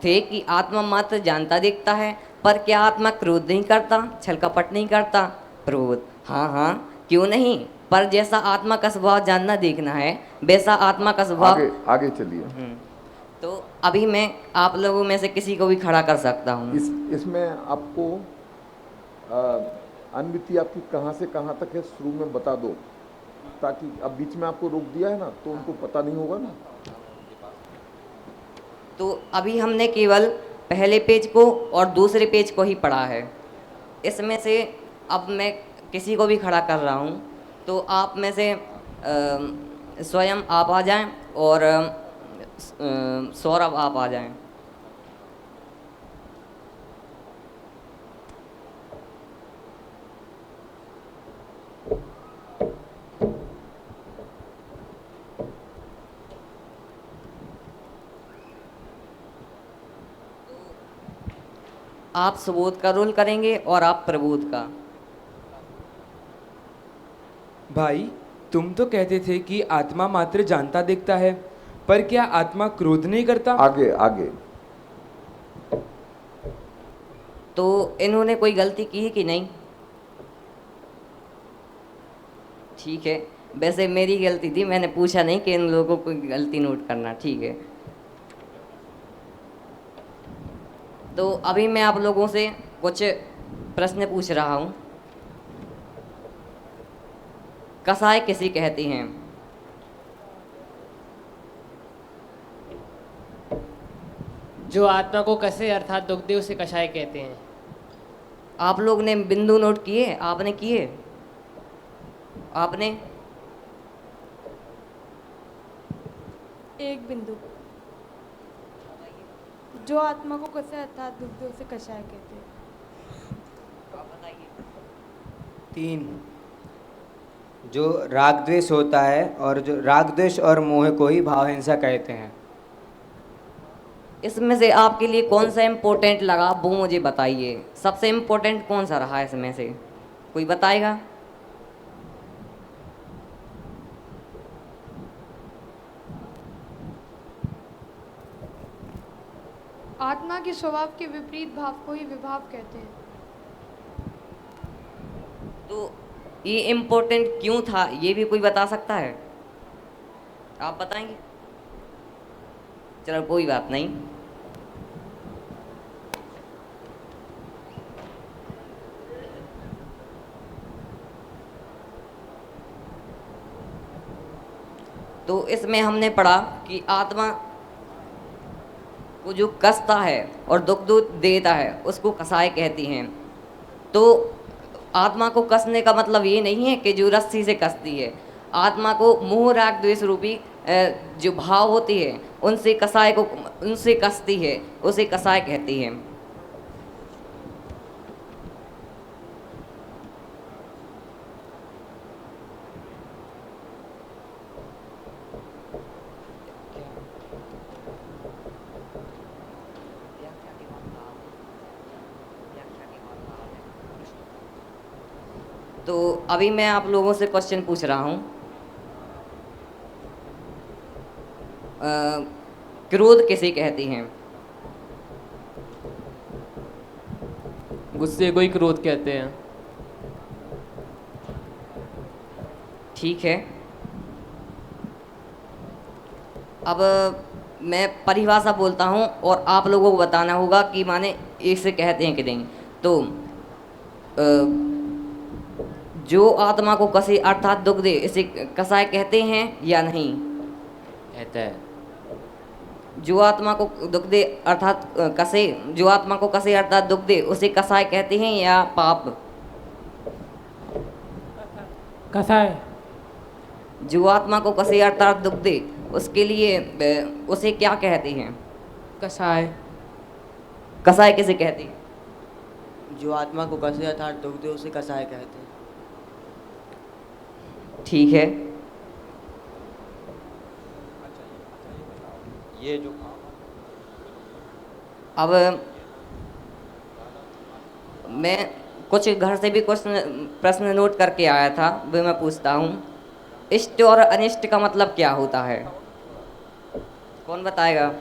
थे कि आत्मा मात्र जानता देखता है, पर क्या आत्मा क्रोध नहीं करता, छल कपट नहीं करता? प्रबोध, हाँ हाँ क्यों नहीं, पर जैसा आत्मा का स्वभाव जानना देखना है वैसा आत्मा का स्वभाव। आगे चलिए। तो अभी मैं आप लोगों में से किसी को भी खड़ा कर सकता हूँ। इसमें आपको अनुमति आपकी कहाँ से कहाँ तक है शुरू में बता दो, ताकि अब बीच में आपको रोक दिया है ना तो उनको पता नहीं होगा ना। तो अभी हमने केवल पहले पेज को और दूसरे पेज को ही पढ़ा है। इसमें से अब मैं किसी को भी खड़ा कर रहा हूँ, तो आप में से स्वयं आप आ जाएं और सौरभ आप आ जाएं। आप सुबोध का रोल करेंगे और आप प्रबोध का। भाई तुम तो कहते थे कि आत्मा मात्र जानता देखता है, पर क्या आत्मा क्रोध नहीं करता? आगे आगे। तो इन्होंने कोई गलती की है कि नहीं? ठीक है, वैसे मेरी गलती थी, मैंने पूछा नहीं कि इन लोगों को गलती नोट करना। ठीक है, तो अभी मैं आप लोगों से कुछ प्रश्न पूछ रहा हूँ। कसाय किसे कहते हैं? जो आत्मा को कसे अर्थात दुख दे उसे कषाय कहते हैं। आप लोग ने बिंदु नोट किए? आपने किए? आपने? एक बिंदु। जो आत्मा को कसे अर्थात दुख दे उसे कषाय कहते हैं। आप बताइए। 3। जो राग द्वेष होता है और जो राग द्वेष और मोह को ही भाव हिंसा कहते हैं। इसमें से आपके लिए कौन सा इम्पोर्टेंट लगा वो मुझे बताइए। सबसे इम्पोर्टेंट कौन सा रहा इसमें से, कोई बताएगा? आत्मा के स्वभाव के विपरीत भाव को ही विभाव कहते हैं। तो ये इम्पोर्टेंट क्यों था, ये भी कोई बता सकता है? आप बताएंगे? चलो कोई बात नहीं। तो इसमें हमने पढ़ा कि आत्मा को जो कसता है और दुख देता है उसको कसाय कहती हैं। तो आत्मा को कसने का मतलब ये नहीं है कि जो रस्सी से कसती है। आत्मा को मोह राग द्वेष रूपी जो भाव होती है उनसे कसती है, उसे कसाय कहती है। तो अभी मैं आप लोगों से क्वेश्चन पूछ रहा हूँ। क्रोध किसे कहते हैं? गुस्से को ही क्रोध कहते हैं। ठीक है, अब मैं परिभाषा बोलता हूँ और आप लोगों को बताना होगा कि माने इसे कहते हैं कि नहीं। तो जो आत्मा को कसे अर्थात दुख दे इसे कसाय कहते हैं या नहीं? कहते हैं। जो आत्मा को दुख दे अर्थात कसे, जो आत्मा को कसे अर्थात दुख दे उसे कसाय कहते हैं या पाप? कसाय। जो आत्मा को कसे अर्थात दुख दे उसके लिए उसे क्या कहते हैं? कसाय। कसाय किसे कहते हैं? जो आत्मा को कसे अर्थात दुख दे उसे कसाय कहते हैं। ठीक है। ये जो अब मैं कुछ घर से भी कुछ प्रश्न नोट करके आया था, वो मैं पूछता हूँ। इष्ट और अनिष्ट का मतलब क्या होता है? कौन बताएगा?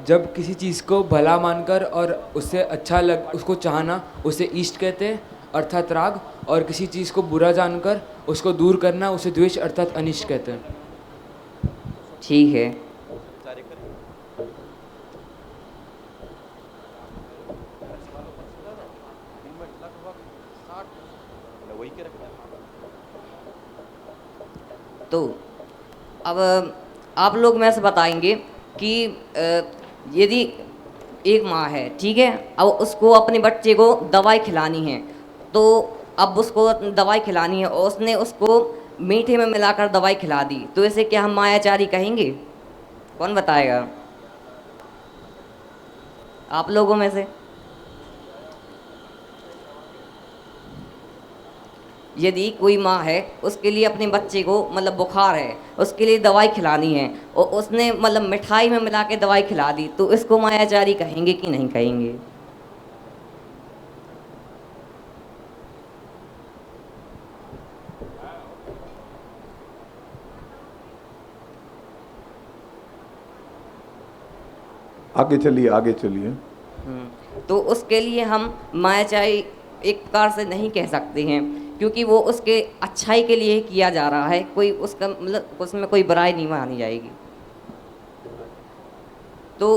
जब किसी चीज़ को भला मानकर और उससे उसको चाहना उसे इष्ट कहते हैं अर्थात राग, और किसी चीज़ को बुरा जानकर उसको दूर करना उसे द्वेष अर्थात अनिष्ट कहते हैं। ठीक है। तो अब आप लोग में से बताएंगे कि यदि एक माँ है, ठीक है, अब उसको अपने बच्चे को दवाई खिलानी है, तो अब उसको दवाई खिलानी है और उसने उसको मीठे में मिलाकर दवाई खिला दी, तो इसे क्या हम मायाचारी कहेंगे? कौन बताएगा आप लोगों में से? यदि कोई माँ है, उसके लिए अपने बच्चे को मतलब बुखार है, उसके लिए दवाई खिलानी है और उसने मतलब मिठाई में मिला के दवाई खिला दी, तो इसको मायाचारी कहेंगे कि नहीं कहेंगे? आगे चलिए, आगे चलिए। तो उसके लिए हम मायाचारी एक प्रकार से नहीं कह सकते हैं, क्योंकि वो उसके अच्छाई के लिए किया जा रहा है, कोई उसका मतलब उसमें कोई बुराई नहीं मानी जाएगी। तो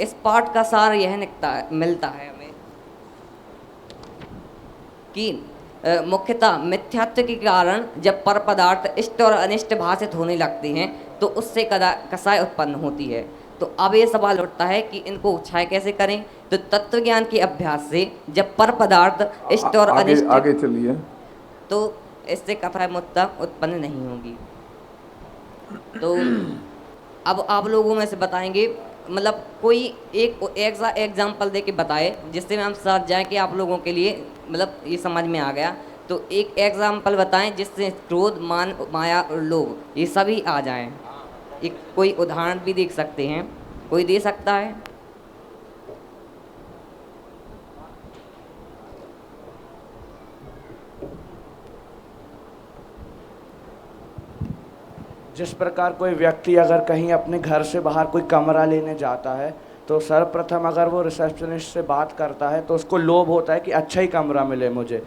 इस पाठ का सार यह मिलता है हमें कि मुख्यतः मिथ्यात्व के कारण जब पर पदार्थ इष्ट और अनिष्ट भाषित होने लगते हैं तो उससे कसाय उत्पन्न होती है। तो अब ये सवाल उठता है कि इनको क्षय कैसे करें? तो तत्व ज्ञान के अभ्यास से जब पर पदार्थ इष्ट और अनिष्ट, आगे चलिए, तो इससे कथा मुत्ता उत्पन्न नहीं होगी। तो अब आप लोगों में से बताएंगे, मतलब कोई एक एग्जाम्पल दे के बताए जिससे हम साथ जाएं कि आप लोगों के लिए मतलब ये समझ में आ गया। तो एक एग्जाम्पल बताएं जिससे क्रोध, मान, माया और लोभ ये सभी आ जाएं। एक कोई उदाहरण भी देख सकते हैं, कोई दे सकता है? जिस प्रकार कोई व्यक्ति अगर कहीं अपने घर से बाहर कोई कमरा लेने जाता है तो सर्वप्रथम अगर वो रिसेप्शनिस्ट से बात करता है तो उसको लोभ होता है कि अच्छा ही कमरा मिले मुझे,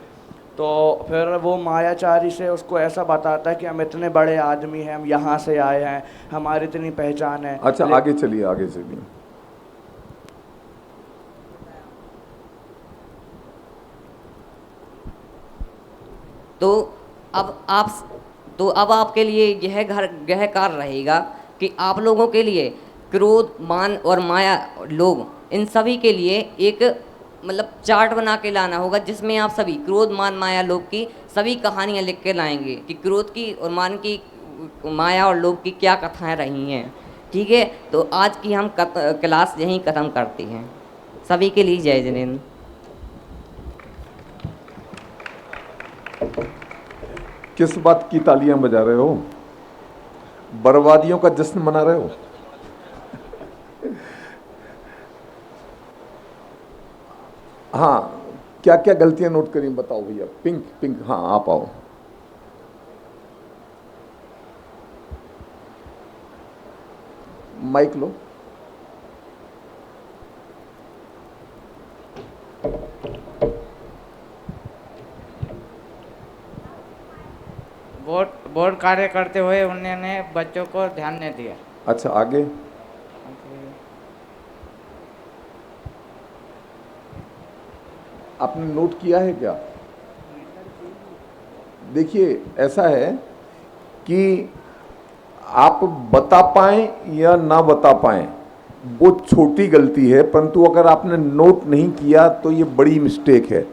तो फिर वो मायाचारी से उसको ऐसा बताता है कि हम इतने बड़े आदमी हैं, हम यहाँ से आए हैं, हमारी इतनी पहचान है। अच्छा, आगे चलिए, आगे चलिए। तो अब आपके लिए यह कार्य रहेगा कि आप लोगों के लिए क्रोध, मान और माया, लोभ, इन सभी के लिए एक मतलब चार्ट बना के लाना होगा, जिसमें आप सभी क्रोध, मान, माया, लोभ की सभी कहानियाँ लिख के लाएंगे कि क्रोध की और मान की, माया और लोभ की क्या कथाएं रही हैं। ठीक है, तो आज की हम क्लास यहीं ख़त्म करते हैं। सभी के लिए जय जिनेंद्र। किस बात की तालियां बजा रहे हो? बर्बादियों का जश्न मना रहे हो? हाँ, क्या क्या गलतियां नोट करी बताओ भैया। पिंक, हाँ आप आओ। माइक लो। बोर्ड कार्य करते हुए उन्होंने बच्चों को ध्यान नहीं दिया। अच्छा, आगे। आपने नोट किया है क्या? देखिए ऐसा है कि आप बता पाएं या ना बता पाएं वो छोटी गलती है, परंतु अगर आपने नोट नहीं किया तो ये बड़ी मिस्टेक है।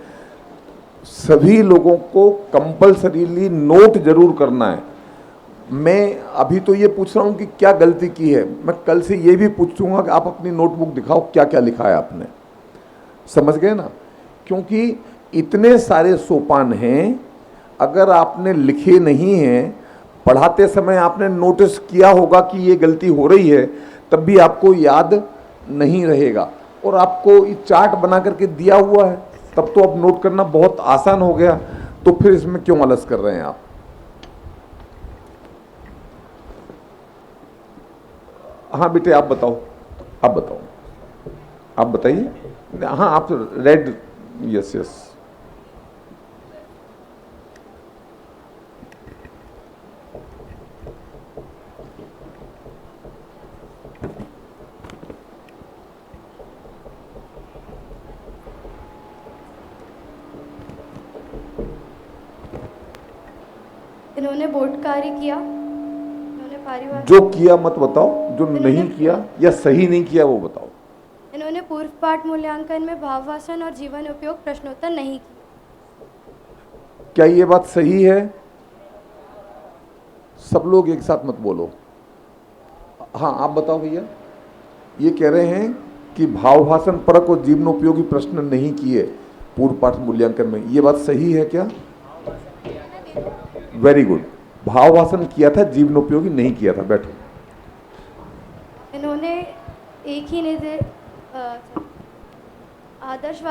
सभी लोगों को कंपल्सरीली नोट जरूर करना है। मैं अभी तो ये पूछ रहा हूँ कि क्या गलती की है, मैं कल से ये भी पूछूंगा कि आप अपनी नोटबुक दिखाओ क्या क्या लिखा है आपने। समझ गए ना? क्योंकि इतने सारे सोपान हैं, अगर आपने लिखे नहीं हैं, पढ़ाते समय आपने नोटिस किया होगा कि ये गलती हो रही है, तब भी आपको याद नहीं रहेगा। और आपको ये चार्ट बना करके दिया हुआ है, तब तो अब नोट करना बहुत आसान हो गया, तो फिर इसमें क्यों आलस कर रहे हैं आप? हाँ बेटे आप बताओ, आप बताओ, आप बताइए। हाँ आप रेड, यस यस। इन्होंने बोर्ड कार्य किया, इन्होंने पारिवारिक, जो किया मत बताओ, जो नहीं किया या सही नहीं किया वो बताओ। इन्होंने पूर्व पाठ मूल्यांकन में भाववासन और जीवन उपयोग प्रश्नोत्तर नहीं किया। क्या ये बात सही है? सब लोग एक साथ मत बोलो। हाँ आप बताओ भैया। ये कह रहे हैं कि भावभाषण परक और जीवनोपयोगी प्रश्न नहीं किए पूर्व पाठ मूल्यांकन में, ये बात सही है क्या? Very good. भावभाषण किया था, जीवनोपयोगी नहीं किया था। बैठो। इन्होंने एक ही निर्देश आदर्श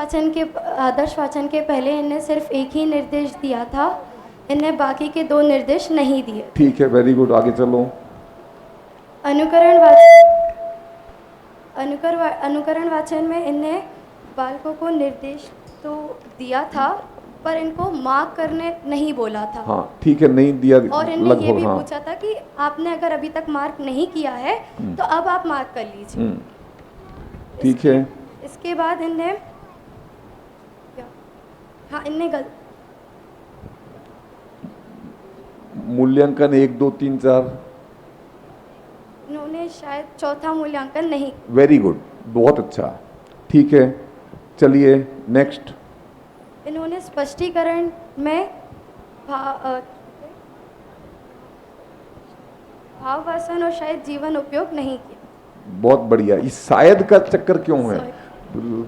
वाचन के पहले इन्हें सिर्फ एक ही निर्देश दिया था, इन्हें बाकी के 2 निर्देश नहीं दिए। ठीक है, वेरी गुड, आगे चलो। अनुकरण वाचन में इन्हें बालकों को निर्देश तो दिया था, पर इनको मार्क करने नहीं बोला था। हाँ ठीक है, नहीं दिया। और इन्हें ये भी पूछा था कि आपने अगर अभी तक मार्क नहीं किया है तो अब आप मार्क कर लीजिए। ठीक है। इसके बाद इन्हें मूल्यांकन 1 2 3 4 इन्होंने शायद चौथा मूल्यांकन नहीं। वेरी गुड, बहुत अच्छा। ठीक है, चलिए नेक्स्ट। इन्होंने स्पष्टीकरण में भाववासन और शायद जीवन उपयोग नहीं किया। बहुत बढ़िया। इस शायद का चक्कर क्यों है?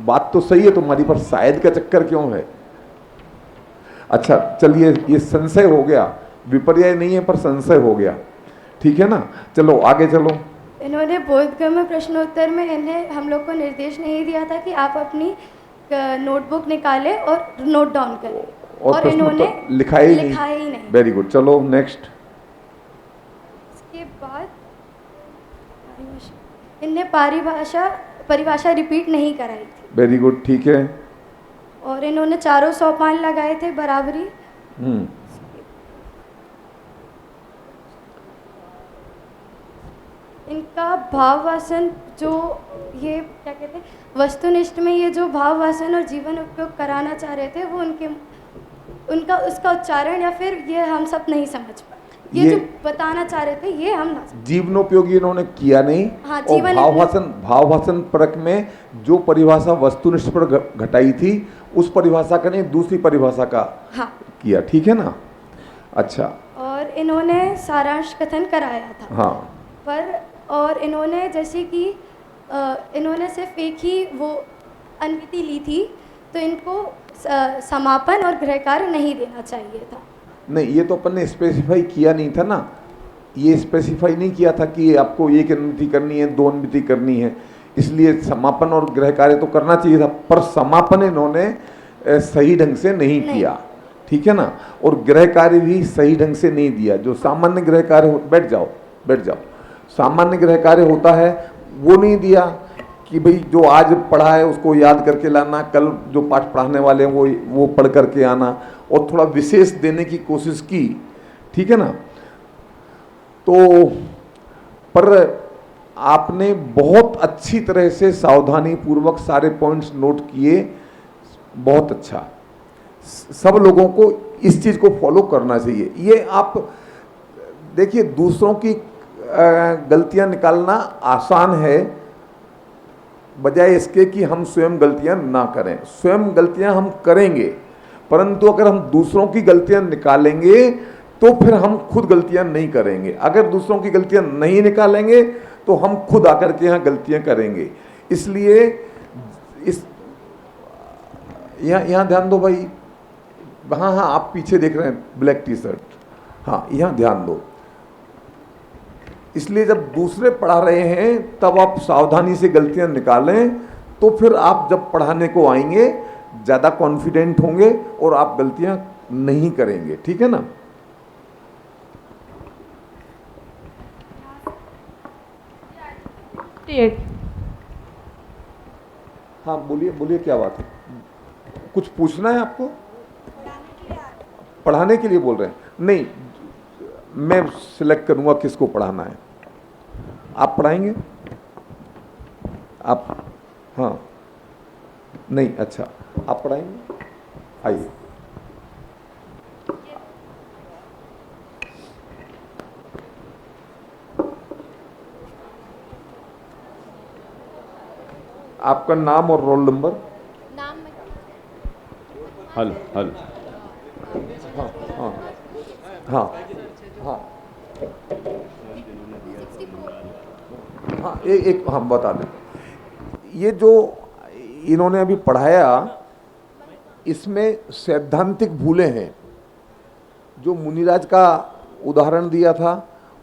बात तो सही है तुम्हारी, पर शायद का चक्कर क्यों है? अच्छा चलिए, ये संशय हो गया, विपर्यय नहीं है पर संशय हो गया। ठीक है ना, चलो आगे चलो। इन्होंने बोधगम्य प्रश्नोत्तर में इन्हें हम लोग को निर्देश नहीं दिया था कि आप अपनी नोटबुक निकालें और नोट डाउन करें, और इन्होंने लिखा ही नहीं। वेरी गुड, चलो नेक्स्ट। इसके बाद इन्हें परिभाषा रिपीट नहीं कराई थी। वेरी गुड, ठीक है। और इन्होंने 4 सोपान लगाए थे बराबरी। इनका भाववासन जो ये क्या कहते हैं, वस्तुनिष्ठ में ये जो भाववासन और जीवन उपयोग कराना चाह रहे थे, वो उनका उसका उच्चारण या फिर ये हम सब नहीं समझ पाए। ये जो बताना चाह रहे थे ये हम ना। जीवनोपयोगी इन्होंने किया नहीं। हाँ, और भावभाषण परक में जो परिभाषा वस्तुनिष्ठ पर घटाई थी, उस परिभाषा का नहीं दूसरी परिभाषा का किया। ठीक है ना? अच्छा। और इन्होंने सारांश कथन कराया था। हाँ। पर और इन्होंने जैसे कि इन्होंने सिर्फ एक ही वो अनुमति ली थी, तो इनको समापन और गृह कार्य नहीं देना चाहिए था। नहीं, ये तो अपन ने स्पेसिफाई किया नहीं था ना। ये स्पेसिफाई नहीं किया था कि आपको 1 अनुमति करनी है, 2 अनुमति करनी है, इसलिए समापन और गृह कार्य तो करना चाहिए था, पर समापन इन्होंने सही ढंग से नहीं किया। ठीक है ना? और गृह कार्य भी सही ढंग से नहीं दिया। जो सामान्य गृह कार्य हो, बैठ जाओ, सामान्य गृह कार्य होता है वो नहीं दिया कि भाई जो आज पढ़ा है उसको याद करके लाना, कल जो पाठ पढ़ाने वाले हैं वो पढ़ करके आना, और थोड़ा विशेष देने की कोशिश की। ठीक है ना? तो पर आपने बहुत अच्छी तरह से सावधानी पूर्वक सारे पॉइंट्स नोट किए, बहुत अच्छा। सब लोगों को इस चीज़ को फॉलो करना चाहिए। ये आप देखिए, दूसरों की गलतियां निकालना आसान है, बजाय इसके कि हम स्वयं गलतियां ना करें। स्वयं गलतियां हम करेंगे, परंतु अगर हम दूसरों की गलतियां निकालेंगे तो फिर हम खुद गलतियां नहीं करेंगे। अगर दूसरों की गलतियां नहीं निकालेंगे तो हम खुद आकर के यहाँ गलतियां करेंगे। इसलिए इस यहाँ ध्यान दो भाई। हाँ हाँ, आप पीछे देख रहे हैं ब्लैक टी शर्ट, हाँ यहाँ ध्यान दो। इसलिए जब दूसरे पढ़ा रहे हैं तब आप सावधानी से गलतियां निकालें, तो फिर आप जब पढ़ाने को आएंगे ज़्यादा कॉन्फिडेंट होंगे और आप गलतियां नहीं करेंगे। ठीक है ना? हाँ बोलिए बोलिए, क्या बात है? कुछ पूछना है आपको? पढ़ाने के लिए बोल रहे हैं? नहीं, मैं सिलेक्ट करूंगा किसको पढ़ाना है। आप पढ़ाएंगे? आप? हाँ नहीं, अच्छा आप पढ़ाएंगे, आइए। आपका नाम और रोल नंबर? नाम हल हल हाँ हाँ हाँ हाँ हाँ एक हम बता दें। ये जो इन्होंने अभी पढ़ाया, इसमें सैद्धांतिक भूलें हैं। जो मुनिराज का उदाहरण दिया था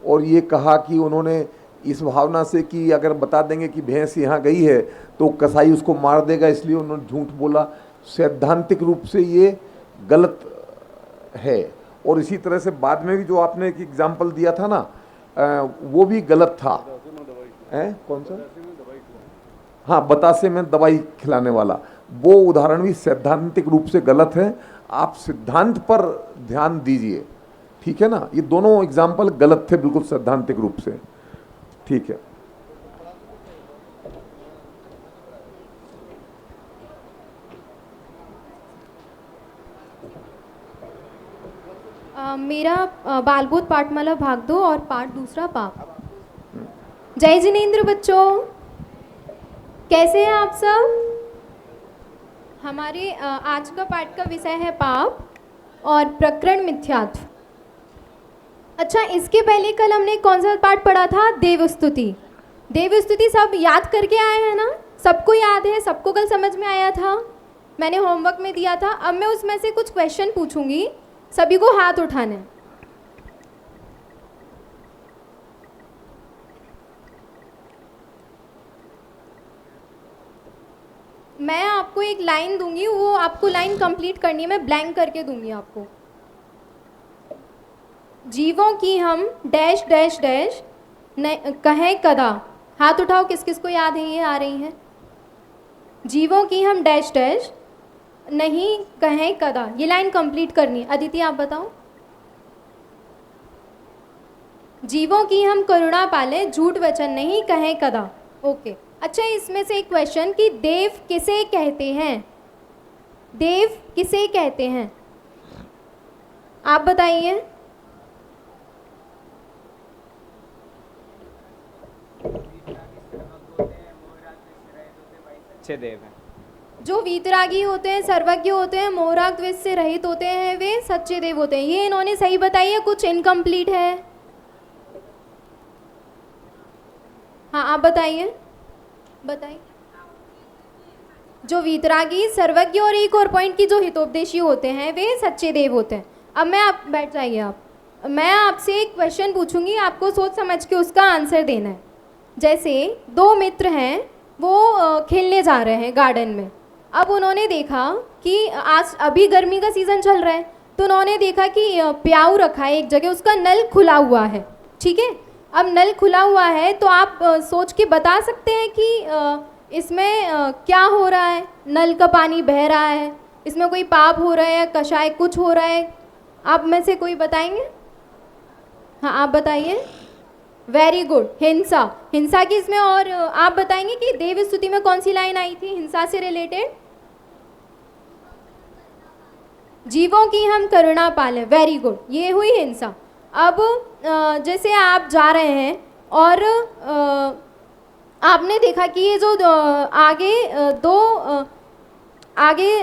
और ये कहा कि उन्होंने इस भावना से कि अगर बता देंगे कि भैंस यहाँ गई है तो कसाई उसको मार देगा, इसलिए उन्होंने झूठ बोला। सैद्धांतिक रूप से ये गलत है। और इसी तरह से बाद में भी जो आपने एक एग्जाम्पल दिया था ना, वो भी गलत था। कौन सा? हाँ, बतासे में दवाई खिलाने वाला, वो उदाहरण भी सैद्धांतिक रूप से गलत है। आप सिद्धांत पर ध्यान दीजिए, ठीक है ना? ये दोनों एग्जाम्पल गलत थे बिल्कुल सैद्धांतिक रूप से। ठीक है। मेरा बालबोध पाठमाला भाग 2 और पाठ दूसरा पाप। जय जिनेंद्र बच्चों, कैसे हैं आप सब? हमारे आज का पाठ का विषय है पाप और प्रकरण मिथ्यात्व। अच्छा, इसके पहले कल हमने कौन सा पाठ पढ़ा था? देवस्तुति। देवस्तुति सब याद करके आए हैं ना? सबको याद है? सबको कल समझ में आया था? मैंने होमवर्क में दिया था। अब मैं उसमें से कुछ क्वेश्चन पूछूंगी, सभी को हाथ उठाने। मैं आपको एक लाइन दूंगी, वो आपको लाइन कंप्लीट करनी है। मैं ब्लैंक करके दूंगी आपको। जीवों की हम डैश डैश डैश कहें कदा। हाथ उठाओ, किस किस को याद है? ये आ रही हैं। जीवों की हम डैश डैश नहीं कहें कदा। ये लाइन कंप्लीट करनी है। अदिति आप बताओ। जीवों की हम करुणा पाले, झूठ वचन नहीं कहें कदा। ओके। अच्छा, इसमें से एक क्वेश्चन कि देव किसे कहते हैं? देव किसे कहते हैं? आप बताइए। अच्छे देव हैं। जो वीतरागी होते हैं, सर्वज्ञ होते हैं, मोहराग द्वेष से रहित होते हैं, वे सच्चे देव होते हैं। ये इन्होंने सही बताई है, कुछ इनकम्प्लीट है। हाँ, आप बताइए। बताइए। जो वीतरागी, सर्वज्ञ और एक और पॉइंट की जो हितोपदेशी होते हैं, वे सच्चे देव होते हैं। अब मैं आप बैठ जाइए। आप, मैं आपसे एक क्वेश्चन पूछूंगी, आपको सोच समझ के उसका आंसर देना है। जैसे दो मित्र हैं, वो खेलने जा रहे हैं गार्डन में। अब उन्होंने देखा कि आज अभी गर्मी का सीज़न चल रहा है, तो उन्होंने देखा कि प्याऊ रखा है एक जगह, उसका नल खुला हुआ है। ठीक है, अब नल खुला हुआ है तो आप सोच के बता सकते हैं कि इसमें क्या हो रहा है? नल का पानी बह रहा है, इसमें कोई पाप हो रहा है या कषाय कुछ हो रहा है? आप में से कोई बताएंगे? हाँ, आप बताइए। Very good. हिंसा। हिंसा की इसमें, और आप बताएंगे कि देव स्तुति में कौन सी लाइन आई थी हिंसा से रिलेटेड? जीवों की हम करुणा पालें, वेरी गुड, ये हुई हिंसा। अब जैसे आप जा रहे हैं और आपने देखा कि ये जो आगे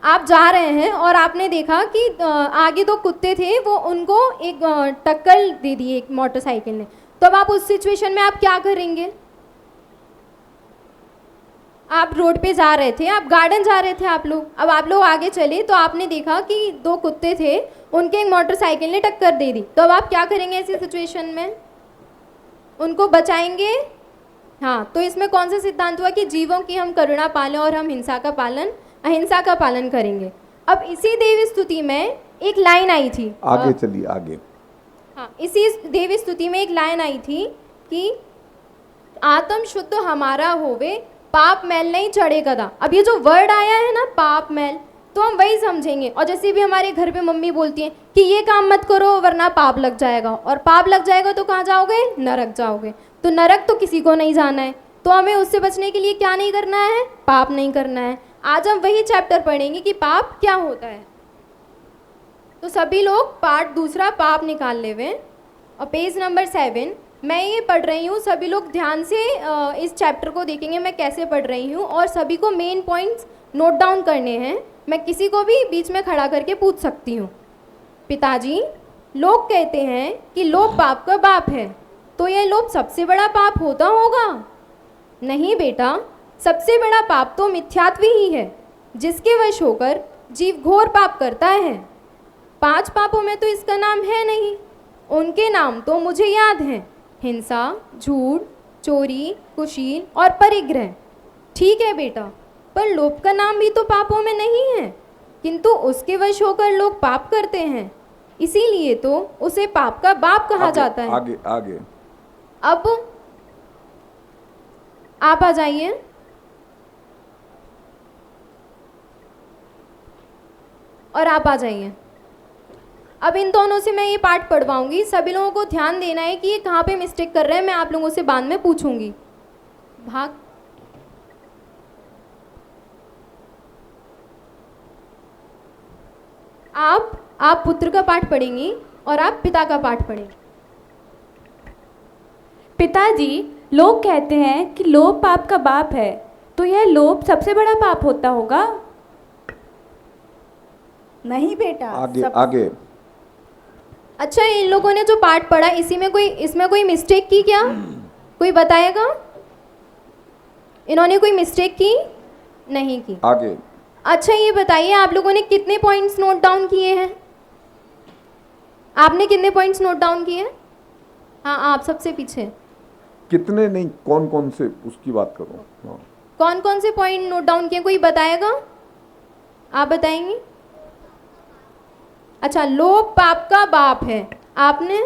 आप जा रहे हैं और आपने देखा कि आगे 2 कुत्ते थे, वो उनको एक टक्कर दे दी एक मोटरसाइकिल ने। तो अब आप उस सिचुएशन में आप क्या करेंगे? आप रोड पे जा रहे थे, आप गार्डन जा रहे थे आप लोग, अब आप लोग आगे चले तो आपने देखा कि 2 कुत्ते थे, उनके एक मोटरसाइकिल ने टक्कर दे दी। तो अब आप क्या करेंगे ऐसी सिचुएशन में? उनको बचाएंगे? हाँ, तो इसमें कौन सा सिद्धांत हुआ कि जीवों की हम करुणा पालें और हम अहिंसा का पालन करेंगे। अब इसी देवी स्तुति में एक लाइन आई थी, आगे चलिए आगे। हाँ, इसी देवी स्तुति में एक लाइन आई थी कि आत्म शुद्ध हमारा होवे, पाप मैल नहीं चढ़े गदा। अब ये जो वर्ड आया है ना, पाप मैल, तो हम वही समझेंगे। और जैसे भी हमारे घर पे मम्मी बोलती हैं कि ये काम मत करो वरना पाप लग जाएगा, और पाप लग जाएगा तो कहाँ जाओगे? नरक जाओगे। तो नरक तो किसी को नहीं जाना है, तो हमें उससे बचने के लिए क्या नहीं करना है? पाप नहीं करना है। आज हम वही चैप्टर पढ़ेंगे कि पाप क्या होता है। तो सभी लोग पार्ट 2 पाप निकाल ले हुए, और पेज नंबर 7 मैं ये पढ़ रही हूँ। सभी लोग ध्यान से इस चैप्टर को देखेंगे मैं कैसे पढ़ रही हूँ, और सभी को मेन पॉइंट्स नोट डाउन करने हैं। मैं किसी को भी बीच में खड़ा करके पूछ सकती हूँ। पिताजी, लोग कहते हैं कि लोभ पाप का बाप है, तो यह लोभ सबसे बड़ा पाप होता होगा? नहीं बेटा, सबसे बड़ा पाप तो मिथ्यात्व ही है, जिसके वश होकर जीव घोर पाप करता है। 5 पापों में तो इसका नाम है नहीं, उनके नाम तो मुझे याद हैं: हिंसा, झूठ, चोरी, कुशील और परिग्रह। ठीक है बेटा, पर लोभ का नाम भी तो पापों में नहीं है, किंतु उसके वश होकर लोग पाप करते हैं, इसीलिए तो उसे पाप का बाप कहा जाता है। आगे आगे। अब आप आ जाइए। और आप आ जाइए। अब इन दोनों से मैं ये पार्ट पढ़वाऊंगी, सभी लोगों को ध्यान देना है कि ये कहाँ पे मिस्टेक कर रहे हैं, मैं आप लोगों से बाद में पूछूंगी। भाग। आप पुत्र का पाठ पढ़ेंगी और आप पिता का पाठ पढ़ेंगे। पिताजी, लोग कहते हैं कि लोभ पाप का बाप है, तो यह लोभ सबसे बड़ा पाप होता होगा? नहीं बेटा, आगे आगे। अच्छा, इन लोगों ने जो पाठ पढ़ा इसमें कोई मिस्टेक की क्या? कोई बताएगा? इन्होंने कोई मिस्टेक की? नहीं की। आगे। अच्छा, ये बताइए आप लोगों ने कितने पॉइंट्स नोट डाउन किए हैं? आपने कितने पॉइंट्स नोट डाउन किए हैं? हाँ, आप सबसे पीछे। कितने नहीं, कौन कौन से, उसकी बात करो। हाँ। कौन कौन से पॉइंट नोट डाउन किए, कोई बताएगा? आप बताएंगे? अच्छा, लोभ पाप का बाप है, आपने?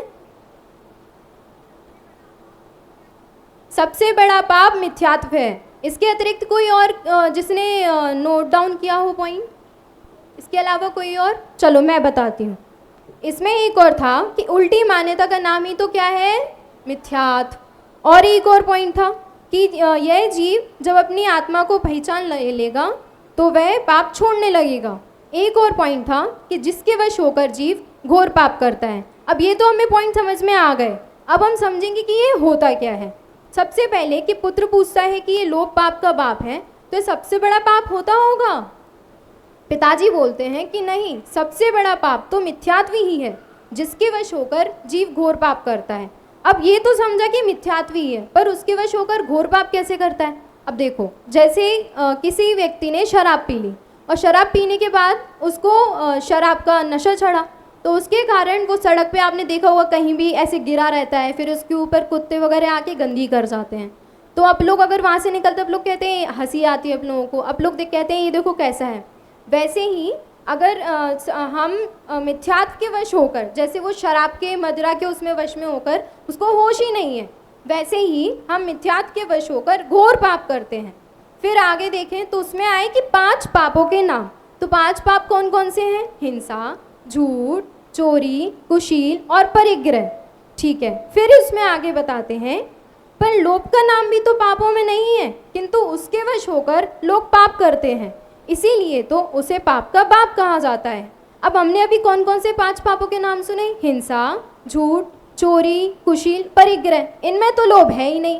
सबसे बड़ा पाप मिथ्यात्व है। इसके अतिरिक्त कोई और जिसने नोट डाउन किया हो पॉइंट? इसके अलावा कोई और? चलो मैं बताती हूँ। इसमें एक और था कि उल्टी मान्यता का नाम ही तो क्या है? मिथ्यात्व। और एक और पॉइंट था कि यह जीव जब अपनी आत्मा को पहचान लेगा तो वह पाप छोड़ने लगेगा। एक और पॉइंट था कि जिसके वश होकर जीव घोर पाप करता है। अब ये तो हमें पॉइंट समझ में आ गए, अब हम समझेंगे कि ये होता क्या है। सबसे पहले कि पुत्र पूछता है कि ये लोभ पाप का बाप है, तो ये सबसे बड़ा पाप होता होगा? पिताजी बोलते हैं कि नहीं, सबसे बड़ा पाप तो मिथ्यात्व ही है, जिसके वश होकर जीव घोर पाप करता है। अब ये तो समझा कि मिथ्यात्व ही है, पर उसके वश होकर घोर पाप कैसे करता है? अब देखो, जैसे किसी व्यक्ति ने शराब पी ली और शराब पीने के बाद उसको शराब का नशा चढ़ा, तो उसके कारण वो सड़क पे आपने देखा होगा कहीं भी ऐसे गिरा रहता है, फिर उसके ऊपर कुत्ते वगैरह आके गंदगी कर जाते हैं। तो आप लोग अगर वहाँ से निकलते, आप लोग कहते हैं, हंसी आती है आप लोगों को, आप लोग कहते हैं ये देखो कैसा है। वैसे ही अगर हम मिथ्यात्व के वश होकर, जैसे वो शराब के मदिरा के उसमें वश में होकर उसको होश ही नहीं है, वैसे ही हम मिथ्यात्व के वश होकर घोर पाप करते हैं। फिर आगे देखें तो उसमें आए कि 5 पापों के नाम। तो 5 पाप कौन कौन से हैं? हिंसा, झूठ, चोरी, कुशील और परिग्रह। ठीक है, फिर उसमें आगे बताते हैं, पर लोभ का नाम भी तो पापों में नहीं है, किंतु उसके वश होकर लोग पाप करते हैं, इसीलिए तो उसे पाप का बाप कहा जाता है। अब हमने अभी कौन कौन से 5 पापों के नाम सुने? हिंसा, झूठ, चोरी, कुशील, परिग्रह। इनमें तो लोभ है ही नहीं,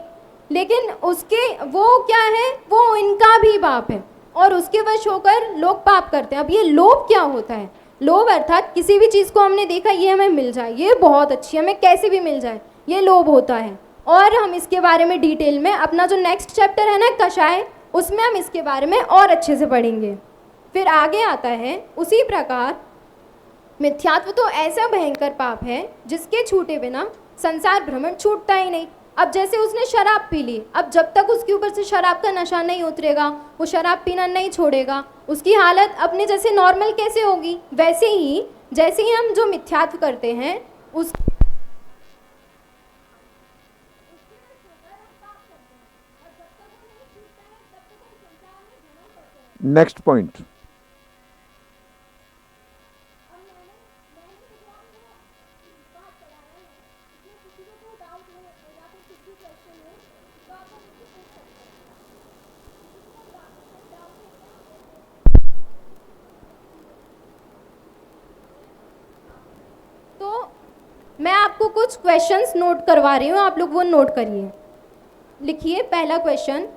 लेकिन उसके वो क्या है, वो इनका भी पाप है और उसके वश होकर लोग पाप करते हैं। अब ये लोभ क्या होता है? लोभ अर्थात किसी भी चीज़ को हमने देखा ये हमें मिल जाए, ये बहुत अच्छी है, हमें कैसे भी मिल जाए, ये लोभ होता है। और हम इसके बारे में डिटेल में अपना जो नेक्स्ट चैप्टर है ना कषाय, उसमें हम इसके बारे में और अच्छे से पढ़ेंगे। फिर आगे आता है उसी प्रकार मिथ्यात्व तो ऐसा भयंकर पाप है जिसके छूटे बिना संसार भ्रमण छूटता ही नहीं। अब जैसे उसने शराब पी ली, अब जब तक उसके ऊपर से शराब का नशा नहीं उतरेगा, वो शराब पीना नहीं छोड़ेगा, उसकी हालत अपने जैसे नॉर्मल कैसे होगी? वैसे ही जैसे ही हम जो मिथ्यात्व करते हैं उस नेक्स्ट पॉइंट। तो मैं आपको कुछ क्वेश्चंस नोट करवा रही हूँ, आप लोग वो नोट करिए। लिखिए पहला क्वेश्चन,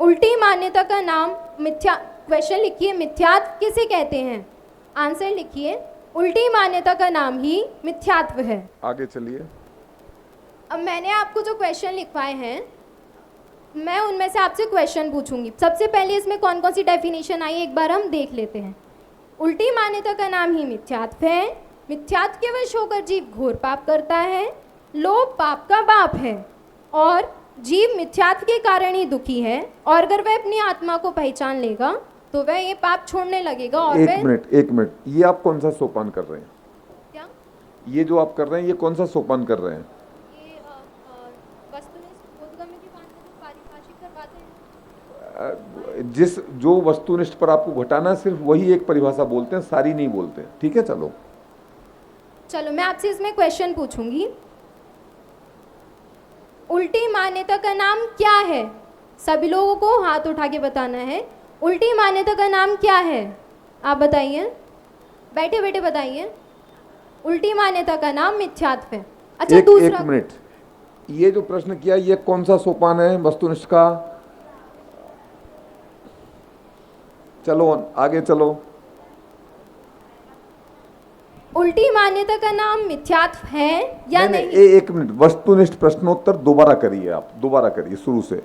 उल्टी मान्यता का नाम मिथ्या। क्वेश्चन लिखिए, मिथ्यात्व किसे कहते हैं? आंसर लिखिए, उल्टी मान्यता का नाम ही मिथ्यात्व है। आगे चलिए। अब मैंने आपको जो क्वेश्चन लिखवाए हैं, मैं उनमें से आपसे क्वेश्चन पूछूंगी। सबसे पहले इसमें कौन कौन सी डेफिनेशन आई एक बार हम देख लेते हैं। उल्टी मान्यता का नाम ही मिथ्यात्व है। मिथ्यात्व के वश होकर जीव घोर पाप करता है। लोभ पाप का बाप है और जीव मिथ्यात्व के कारण ही दुखी है, और अगर वह अपनी आत्मा को पहचान लेगा तो वह ये पाप छोड़ने लगेगा। और एक मिनट, ये आप कौन सा सोपान कर रहे हैं? क्या? ये जो आप कर रहे हैं ये कौन सा सोपान कर रहे हैं? ये वस्तुनिष्ठ बोधगम्य की पारिभाषिक करवाते हैं। जिस जो वस्तुनिष्ठ पर आपको घटाना सिर्फ वही एक परिभाषा बोलते हैं, सारी नहीं बोलते। ठीक है, चलो मैं आपसे इसमें क्वेश्चन पूछूंगी। उल्टी मान्यता का नाम क्या है? सभी लोगों को हाथ उठा के बताना है। उल्टी मान्यता का नाम क्या है? आप बताइए, बैठे बैठे बताइए। उल्टी मान्यता का नाम मिथ्यात्व है। अच्छा, दूसरा। एक मिनट, ये जो प्रश्न किया ये कौन सा सोपान है वस्तुनिष्ठ का? चलो आगे चलो। उल्टी मान्यता का नाम मिथ्यात्व है या नहीं? एक मिनट, वस्तुनिष्ठ प्रश्नोत्तर दोबारा करिए, आप दोबारा करिए शुरू से।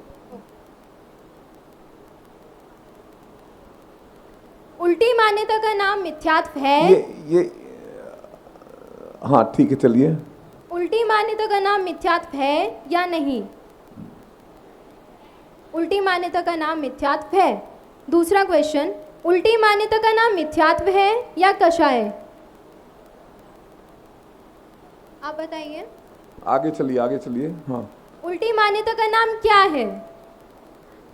उल्टी मान्यता का नाम मिथ्यात्व है। ये हाँ ठीक है, चलिए। उल्टी मान्यता का नाम मिथ्यात्व है या नहीं? उल्टी मान्यता का नाम मिथ्यात्व है। दूसरा क्वेश्चन, उल्टी मान्यता का नाम मिथ्यात्व है या कषाय? आप बताइए। आगे चलिए, आगे चलिए। हाँ, उल्टी मान्यता का नाम क्या है?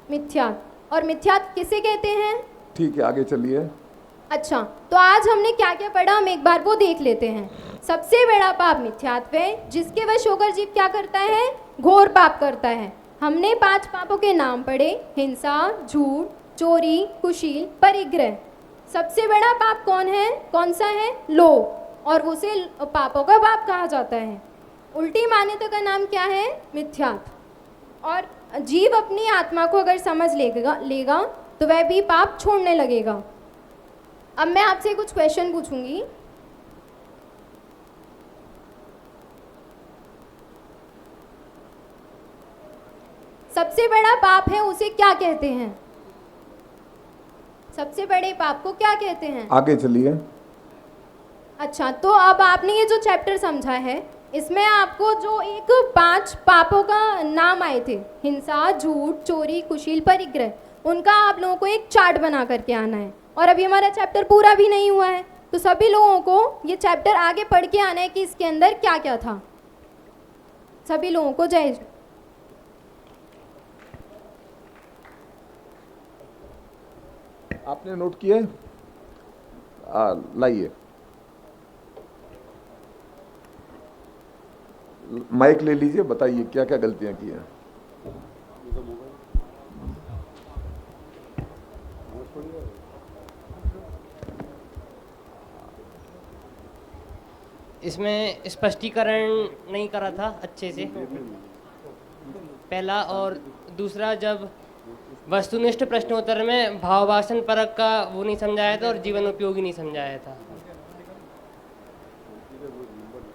मिथ्यात्व। और मिथ्यात्व किसे कहते हैं? ठीक है, आगे चलिए। अच्छा, तो आज हमने क्या क्या पढ़ा, हम एक बार वो देख लेते हैं। सबसे बड़ा पाप मिथ्यात्व है, जिसके वश होकर जीव क्या करता है? घोर पाप करता है। हमने 5 पापों के नाम पढ़े, हिंसा, झूठ, चोरी, कुशील, परिग्रह। सबसे बड़ा पाप कौन सा है? लोभ, और उसे पापों का बाप कहा जाता है। उल्टी मान्यता का नाम क्या है? मिथ्यात्व। और जीव अपनी आत्मा को अगर समझ लेगा तो वह भी पाप छोड़ने लगेगा। अब मैं आपसे कुछ क्वेश्चन पूछूंगी। सबसे बड़ा पाप है उसे क्या कहते हैं? सबसे बड़े पाप को क्या कहते हैं? आगे चलिए। अच्छा, तो अब आपने ये जो चैप्टर समझा है, इसमें आपको जो एक 5 पापों का नाम आए थे, हिंसा, झूठ, चोरी, कुशील, परिग्रह, उनका आप लोगों को एक चार्ट बना करके आना है। और अभी हमारा चैप्टर पूरा भी नहीं हुआ है, तो सभी लोगों को ये चैप्टर आगे पढ़ के आना है कि इसके अंदर क्या क्या था। सभी लोगों को जय। आपने नोट किया? लाइए, माइक ले लीजिए, बताइए क्या क्या गलतियां की हैं। इसमें स्पष्टीकरण नहीं करा था अच्छे से, पहला। और दूसरा, जब वस्तुनिष्ठ प्रश्नोत्तर में भावभाषण परक का वो नहीं समझाया था और जीवन उपयोगी नहीं समझाया था।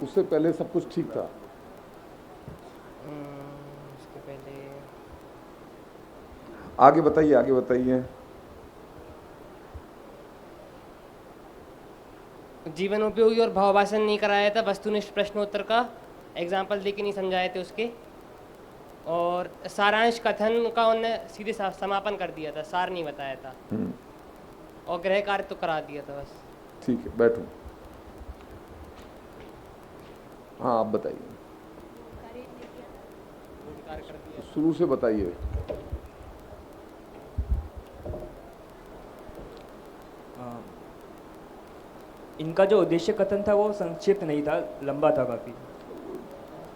उससे पहले सब कुछ ठीक था। उसके पहले आगे बताइए, आगे बताइए। जीवन उपयोगी और भावभाषण नहीं कराया था, वस्तुनिष्ठ प्रश्नोत्तर का एग्जाम्पल दे के नहीं समझाए थे उसके। और सारांश कथन का उन्होंने सीधे समापन कर दिया था, सार नहीं बताया था। और गृह कार्य तो करा दिया था बस। ठीक है, बैठो। हाँ, आप बताइए, शुरू से बताइए। इनका जो उद्देश्य कथन था वो संक्षिप्त नहीं था, लंबा था काफ़ी।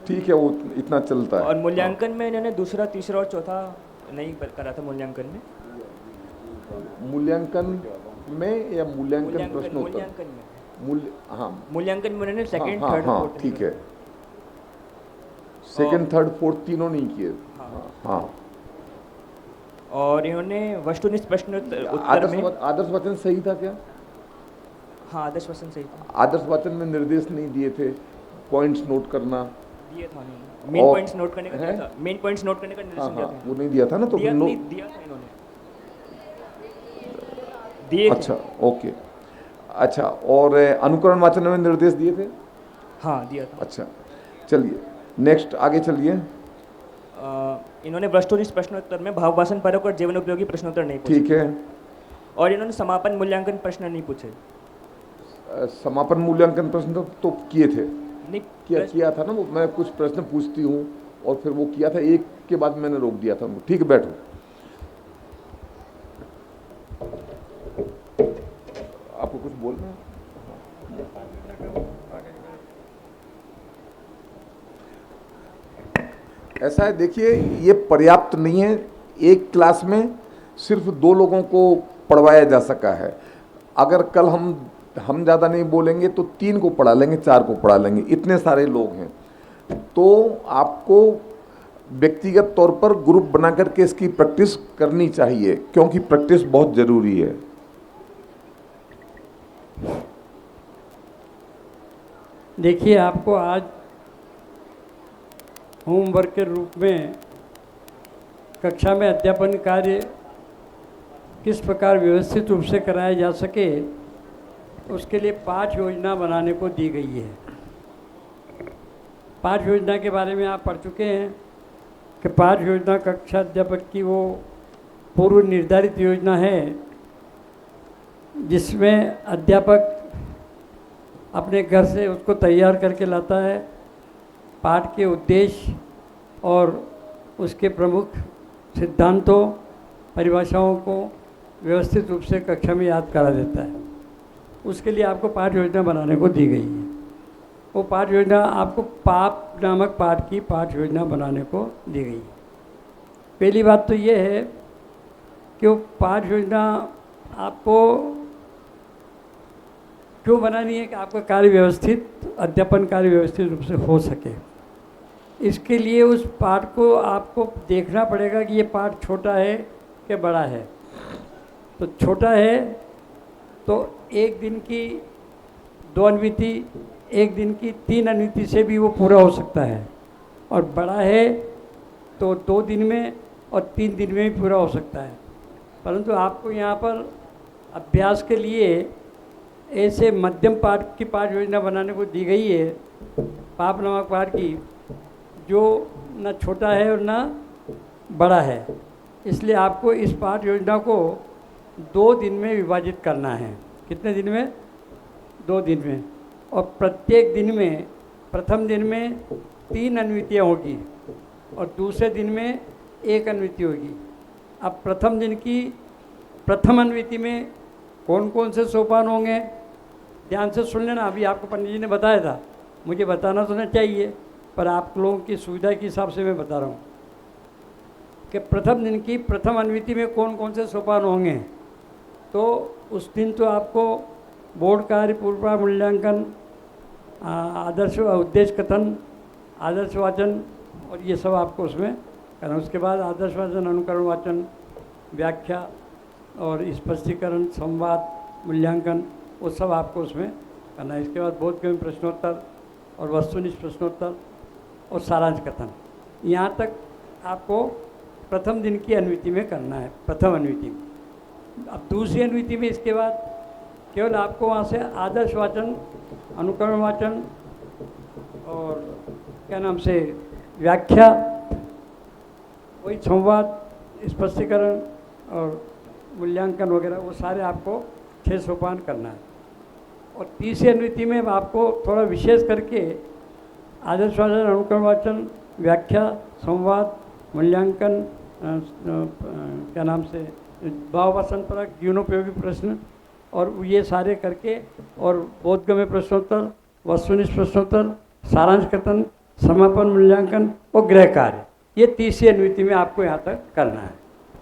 ठीक है, वो इतना चलता है। और मूल्यांकन में इन्होंने दूसरा, तीसरा और चौथा नहीं करा था। मूल्यांकन में या मूल्यांकन प्रश्नोत्तर? मूल्यांकन में। हाँ, मूल्यांकन में उन्होंने सेकंड, थर्ड, हाँ, फोर्थ। ठीक है। सेकंड, थर्ड, फोर्थ तीनों नहीं किए। हाँ। और इन्होंने वस्तुनिष्ठ प्रश्नोत्तर में आदर्श वचन सही था क्या? हाँ, आदर्श वचन सही था। आदर्श वचन में निर्देश नहीं दिए थे, पॉइंट्स नोट करना दिए था। मेन पॉइंट्स नोट करने का दिया था। मेन पॉइंट्स नोट करने का निर्देश दिया था। वो नहीं दिया था ना, तो दिया था इन्होंने। दिए अच्छा, ओके। अच्छा, और अनुकरण वाचन में निर्देश दिए थे? हाँ, दिया था। अच्छा, चलिए नेक्स्ट, आगे चलिए। इन्होंने वस्तुनिष्ठ प्रश्नोत्तर में भावभाषण परक और जीवन उपयोगी प्रश्नोत्तर नहीं पूछे। ठीक है। और इन्होंने समापन मूल्यांकन प्रश्न नहीं पूछे। समापन मूल्यांकन प्रश्न तो किए थे। नहीं, किया था ना वो। मैं कुछ प्रश्न पूछती हूँ और फिर वो किया था, एक के बाद मैंने रोक दिया था उनको। ठीक है, बैठो। आपको कुछ बोलना है? ऐसा है, देखिए, ये पर्याप्त नहीं है। एक क्लास में सिर्फ 2 लोगों को पढ़वाया जा सका है। अगर कल हम ज़्यादा नहीं बोलेंगे तो 3 को पढ़ा लेंगे, 4 को पढ़ा लेंगे, इतने सारे लोग हैं। तो आपको व्यक्तिगत तौर पर ग्रुप बना करके इसकी प्रैक्टिस करनी चाहिए, क्योंकि प्रैक्टिस बहुत ज़रूरी है। देखिए, आपको आज होमवर्क के रूप में कक्षा में अध्यापन कार्य किस प्रकार व्यवस्थित रूप से कराया जा सके, उसके लिए 5 योजना बनाने को दी गई है। 5 योजना के बारे में आप पढ़ चुके हैं कि 5 योजना कक्षा अध्यापक की वो पूर्व निर्धारित योजना है, जिसमें अध्यापक अपने घर से उसको तैयार करके लाता है। पाठ के उद्देश्य और उसके प्रमुख सिद्धांतों, परिभाषाओं को व्यवस्थित रूप से कक्षा में याद करा देता है। उसके लिए आपको 5 योजना बनाने को दी गई है। वो 5 योजना आपको पाप नामक पाठ की 5 योजना बनाने को दी गई है। पहली बात तो ये है कि वो 5 योजना आपको क्यों बनानी है कि आपका कार्य व्यवस्थित, अध्यापन कार्य व्यवस्थित रूप से हो सके। इसके लिए उस पाठ को आपको देखना पड़ेगा कि ये पाठ छोटा है कि बड़ा है। तो छोटा है तो 1 दिन की 2 अनुवृत्ति, 1 दिन की 3 अनुवृत्ति से भी वो पूरा हो सकता है। और बड़ा है तो 2 दिन में और 3 दिन में भी पूरा हो सकता है। परंतु आपको यहाँ पर अभ्यास के लिए ऐसे मध्यम पाठ की 5 योजना बनाने को दी गई है, पाप नामक पाठ की, जो न छोटा है और न बड़ा है। इसलिए आपको इस पाठ योजना को 2 दिन में विभाजित करना है। कितने दिन में? 2 दिन में। और प्रत्येक दिन में, प्रथम दिन में 3 अनुवृत्तियाँ होगी और दूसरे दिन में 1 अनुवृत्ति होगी। अब प्रथम दिन की प्रथम अनुवृत्ति में कौन कौन से सोपान होंगे, ध्यान से सुन लेना। अभी आपको पंडित जी ने बताया था, मुझे बताना तो नहीं चाहिए, पर आप लोगों की सुविधा के हिसाब से मैं बता रहा हूँ कि प्रथम दिन की प्रथम अनुवृत्ति में कौन कौन से सोपान होंगे। तो उस दिन तो आपको बोर्ड कार्य, पूर्व मूल्यांकन, आदर्श उद्देश्य कथन, आदर्श वाचन और ये सब आपको उसमें करना। उसके बाद आदर्श वाचन, अनुकरण वाचन, व्याख्या और स्पष्टीकरण, संवाद, मूल्यांकन, वो सब आपको उसमें करना है। इसके बाद बोधगम्य प्रश्नोत्तर और वस्तुनिष्ठ प्रश्नोत्तर और सारांश कथन। यहाँ तक आपको प्रथम दिन की अनुवृत्ति में करना है, प्रथम अनुवृत्ति में। अब दूसरी अनुवृत्ति में इसके बाद केवल आपको वहाँ से आदर्श वाचन, अनुकरण वाचन और क्या नाम से व्याख्या, वही संवाद, स्पष्टीकरण और मूल्यांकन वगैरह, वो सारे आपको 6 सोपान करना है। और तीसरी अनुवृत्ति में आपको थोड़ा विशेष करके आदर्श वाचन, अनुकरण वाचन, व्याख्या, संवाद, मूल्यांकन, क्या नाम से भाववासन परक, जीवनोपयोगी प्रश्न और ये सारे करके, और बोधगम्य प्रश्नोत्तर, वस्तुनिष्ठ प्रश्नोत्तर, सारांश कथन, समापन मूल्यांकन और गृह कार्य, ये तीसरी अनुवृत्ति में आपको यहाँ तक करना है।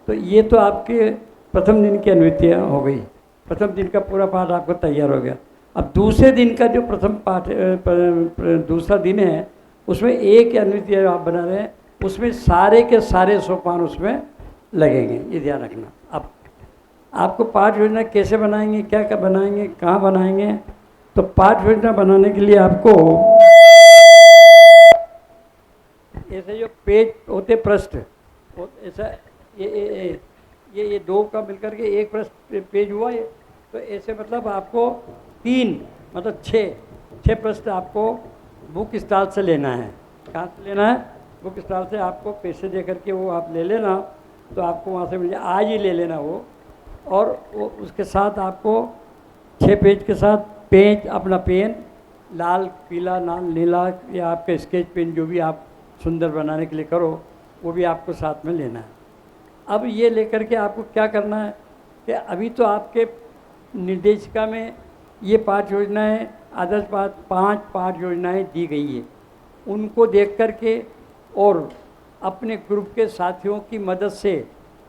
तो ये तो आपके प्रथम दिन की अनुवृत्तियाँ हो गई। प्रथम दिन का पूरा पाठ आपको तैयार हो गया। अब दूसरे दिन का जो प्रथम पाठ दूसरा दिन है, उसमें एक अनुवृत्ति आप बना रहे हैं, उसमें सारे के सारे सोपान उसमें लगेंगे, ये ध्यान रखना। अब आपको पाठ योजना कैसे बनाएंगे, क्या क्या बनाएंगे, कहाँ बनाएंगे, तो पाठ योजना बनाने के लिए आपको ऐसे जो पेज होते पृष्ठ, ऐसा ये दो का मिलकर के एक पृष्ठ पेज हुआ है, तो ऐसे मतलब आपको 3 मतलब 6 पृष्ठ आपको बुक स्टॉल से लेना है। कहाँ से लेना है? बुक स्टॉल से आपको पैसे दे करके वो आप ले लेना, तो आपको वहाँ से मिल जाए, आज ही ले लेना वो। और वो उसके साथ आपको 6 पेज के साथ पेज, अपना पेन, लाल, पीला, लाल, नीला या आपका स्केच पेन जो भी आप सुंदर बनाने के लिए करो, वो भी आपको साथ में लेना है। अब ये लेकर के आपको क्या करना है कि अभी तो आपके निर्देशिका में ये पाठ योजनाएं, आदर्श 5 पाठ योजनाएं दी गई है, उनको देख कर के और अपने ग्रुप के साथियों की मदद से,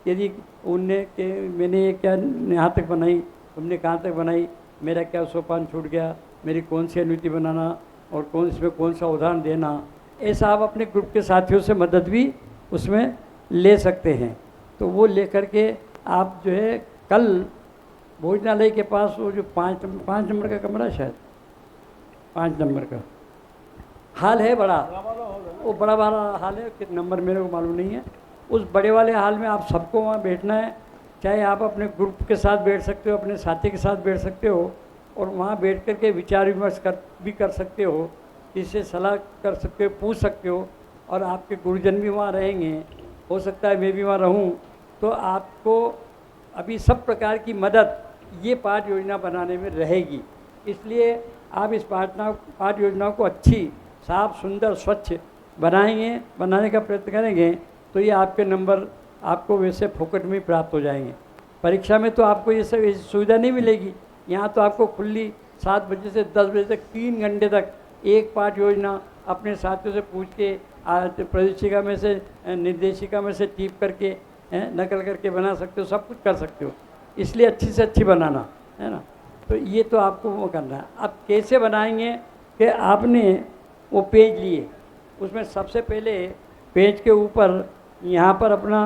यदि उनने कि मैंने ये क्या यहाँ तक बनाई, तुमने कहाँ तक बनाई, मेरा क्या सोपान छूट गया, मेरी कौन सी अनुवृत्ति बनाना और इसमें कौन सा उदाहरण देना, ऐसा आप अपने ग्रुप के साथियों से मदद भी उसमें ले सकते हैं। तो वो लेकर के आप जो है कल भोजनालय के पास वो जो 5 नंबर का कमरा है, शायद 5 नंबर का हाल है, बड़ा वो बड़ा वाला हाल है, कितने नंबर मेरे को मालूम नहीं है। उस बड़े वाले हाल में आप सबको वहाँ बैठना है, चाहे आप अपने ग्रुप के साथ बैठ सकते हो, अपने साथी के साथ बैठ सकते हो, और वहाँ बैठ कर के विचार विमर्श कर सकते हो, इससे सलाह कर सकते हो, पूछ सकते हो। और आपके गुरुजन भी वहाँ रहेंगे, हो सकता है मैं भी वहाँ रहूँ, तो आपको अभी सब प्रकार की मदद ये पाठ योजना बनाने में रहेगी। इसलिए आप इस पाठ योजना को अच्छी, साफ, सुंदर, स्वच्छ बनाएंगे, बनाने का प्रयत्न करेंगे, तो ये आपके नंबर आपको वैसे फोकट में प्राप्त हो जाएंगे। परीक्षा में तो आपको ये सब सुविधा नहीं मिलेगी। यहाँ तो आपको खुली 7 बजे से 10 बजे तक 3 घंटे तक एक पाठ योजना अपने साथियों से पूछ के, प्रदेशिका में से, निर्देशिका में से टिप करके, नकल करके बना सकते हो, सब कुछ कर सकते हो। इसलिए अच्छी से अच्छी बनाना है ना। तो ये तो आपको वो करना है। अब कैसे बनाएंगे कि आपने वो पेज लिए, उसमें सबसे पहले पेज के ऊपर यहाँ पर अपना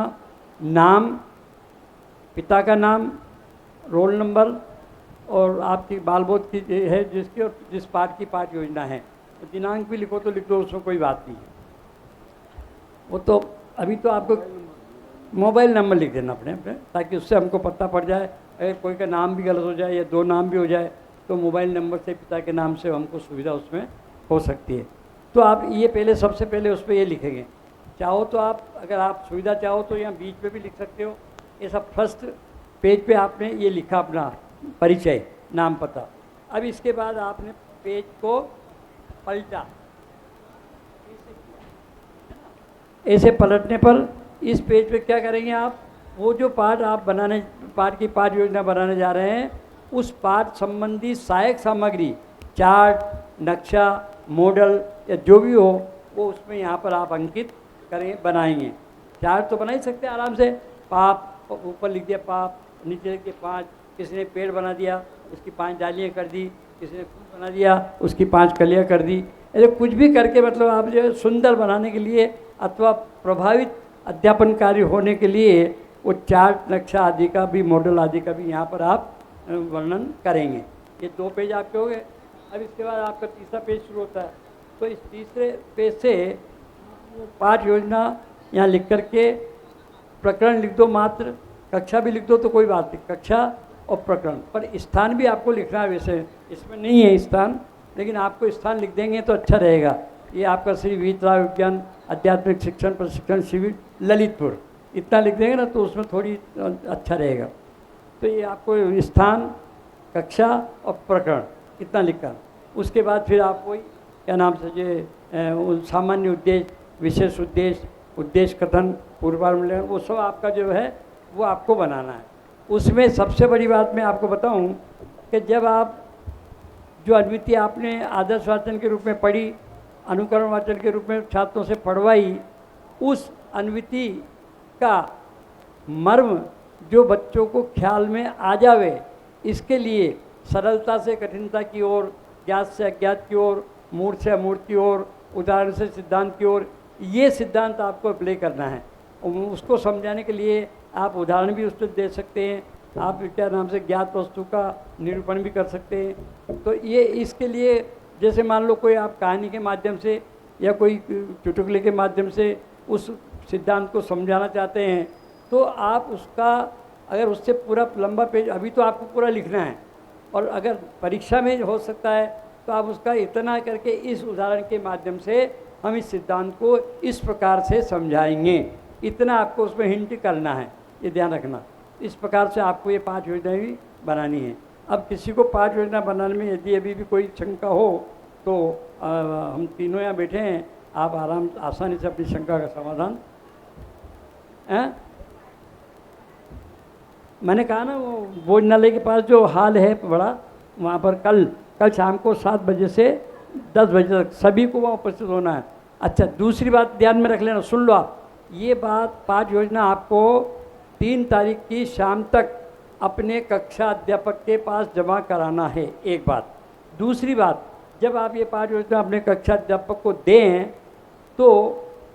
नाम, पिता का नाम, रोल नंबर और आपकी बालबोध की है जिसकी, और जिस पाठ की पाठ योजना है, तो दिनांक भी लिखो तो लिख दो, उसमें कोई बात नहीं है। वो तो अभी तो आपको मोबाइल नंबर लिख देना अपने, ताकि उससे हमको पता पड़ जाए। अगर कोई का नाम भी गलत हो जाए या 2 नाम भी हो जाए, तो मोबाइल नंबर से, पिता के नाम से हमको सुविधा उसमें हो सकती है। तो आप ये पहले, सबसे पहले उस पर ये लिखेंगे। चाहो तो आप, अगर आप सुविधा चाहो तो यहाँ बीच पे भी लिख सकते हो। ये सब फर्स्ट पेज पे आपने ये लिखा अपना परिचय, नाम, पता। अब इसके बाद आपने पेज को पलटा, ऐसे पलटने पर इस पेज पे क्या करेंगे आप, वो जो पाठ आप पाठ की पाठ योजना बनाने जा रहे हैं, उस पाठ संबंधी सहायक सामग्री, चार्ट, नक्शा, मॉडल या जो भी हो, वो उसमें यहाँ पर आप अंकित करें, बनाएंगे। चार्ट तो बना ही सकते हैं आराम से, पाप, ऊपर लिख दिया पाप, नीचे लिख दिया 5, किसी ने पेड़ बना दिया, उसकी 5 डालियाँ कर दी, किसी ने फूल बना दिया, उसकी 5 कलियाँ कर दी, ऐसे कुछ भी करके मतलब आप जो है सुंदर बनाने के लिए अथवा प्रभावित अध्यापन कार्य होने के लिए वो चार्ट नक्शा आदि का भी, मॉडल आदि का भी यहाँ पर आप वर्णन करेंगे। ये 2 पेज आपके हो गए। अब इसके बाद आपका तीसरा पेज शुरू होता है। तो इस तीसरे पेज से पाठ योजना यहाँ लिख करके प्रकरण लिख दो मात्र, कक्षा भी लिख दो तो कोई बात नहीं, कक्षा और प्रकरण, पर स्थान भी आपको लिखना है। वैसे इसमें नहीं है स्थान, लेकिन आपको स्थान लिख देंगे तो अच्छा रहेगा। ये आपका श्री वीतराग विज्ञान आध्यात्मिक शिक्षण प्रशिक्षण शिविर ललितपुर, इतना लिख देंगे ना तो उसमें थोड़ी अच्छा रहेगा। तो ये आपको स्थान, कक्षा और प्रकरण इतना लिखा। उसके बाद फिर आप वही क्या नाम से ये सामान्य उद्देश्य, विशेष उद्देश्य, उद्देश्य कथन, पूर्वानुमान, वो सब आपका जो है वो आपको बनाना है। उसमें सबसे बड़ी बात मैं आपको बताऊं कि जब आप जो अद्वितीय आपने आदर्श वाचन के रूप में पढ़ी, अनुकरण वाचन के रूप में छात्रों से पढ़वाई, उस अद्वितीय का मर्म जो बच्चों को ख्याल में आ जावे, इसके लिए सरलता से कठिनता की ओर, ज्ञात से अज्ञात की ओर, मूर्त से अमूर्त की ओर, उदाहरण से सिद्धांत की ओर, ये सिद्धांत आपको अप्लाई करना है। उसको समझाने के लिए आप उदाहरण भी उसको दे सकते हैं, आप क्या नाम से ज्ञात वस्तु का निरूपण भी कर सकते हैं। तो ये इसके लिए जैसे मान लो कोई आप कहानी के माध्यम से या कोई चुटकुले के माध्यम से उस सिद्धांत को समझाना चाहते हैं, तो आप उसका अगर उससे पूरा लंबा पेज, अभी तो आपको पूरा लिखना है, और अगर परीक्षा में हो सकता है तो आप उसका इतना करके इस उदाहरण के माध्यम से हम इस सिद्धांत को इस प्रकार से समझाएंगे, इतना आपको उसमें हिंट करना है, ये ध्यान रखना। इस प्रकार से आपको ये 5 योजनाएं भी बनानी है। अब किसी को 5 योजना बनाने में यदि अभी भी कोई शंका हो तो हम तीनों यहाँ बैठे हैं, आप आसानी से अपनी शंका का समाधान मैंने कहा ना, वो भोजनालय के पास जो हॉल है बड़ा, वहाँ पर कल शाम को 7 बजे से 10 बजे तक सभी को वहाँ उपस्थित होना है। अच्छा, दूसरी बात ध्यान में रख लेना, सुन लो आप, ये बात 5 योजना आपको 3 तारीख की शाम तक अपने कक्षा अध्यापक के पास जमा कराना है, एक बात। दूसरी बात, जब आप ये 5 योजना अपने कक्षा अध्यापक को दें तो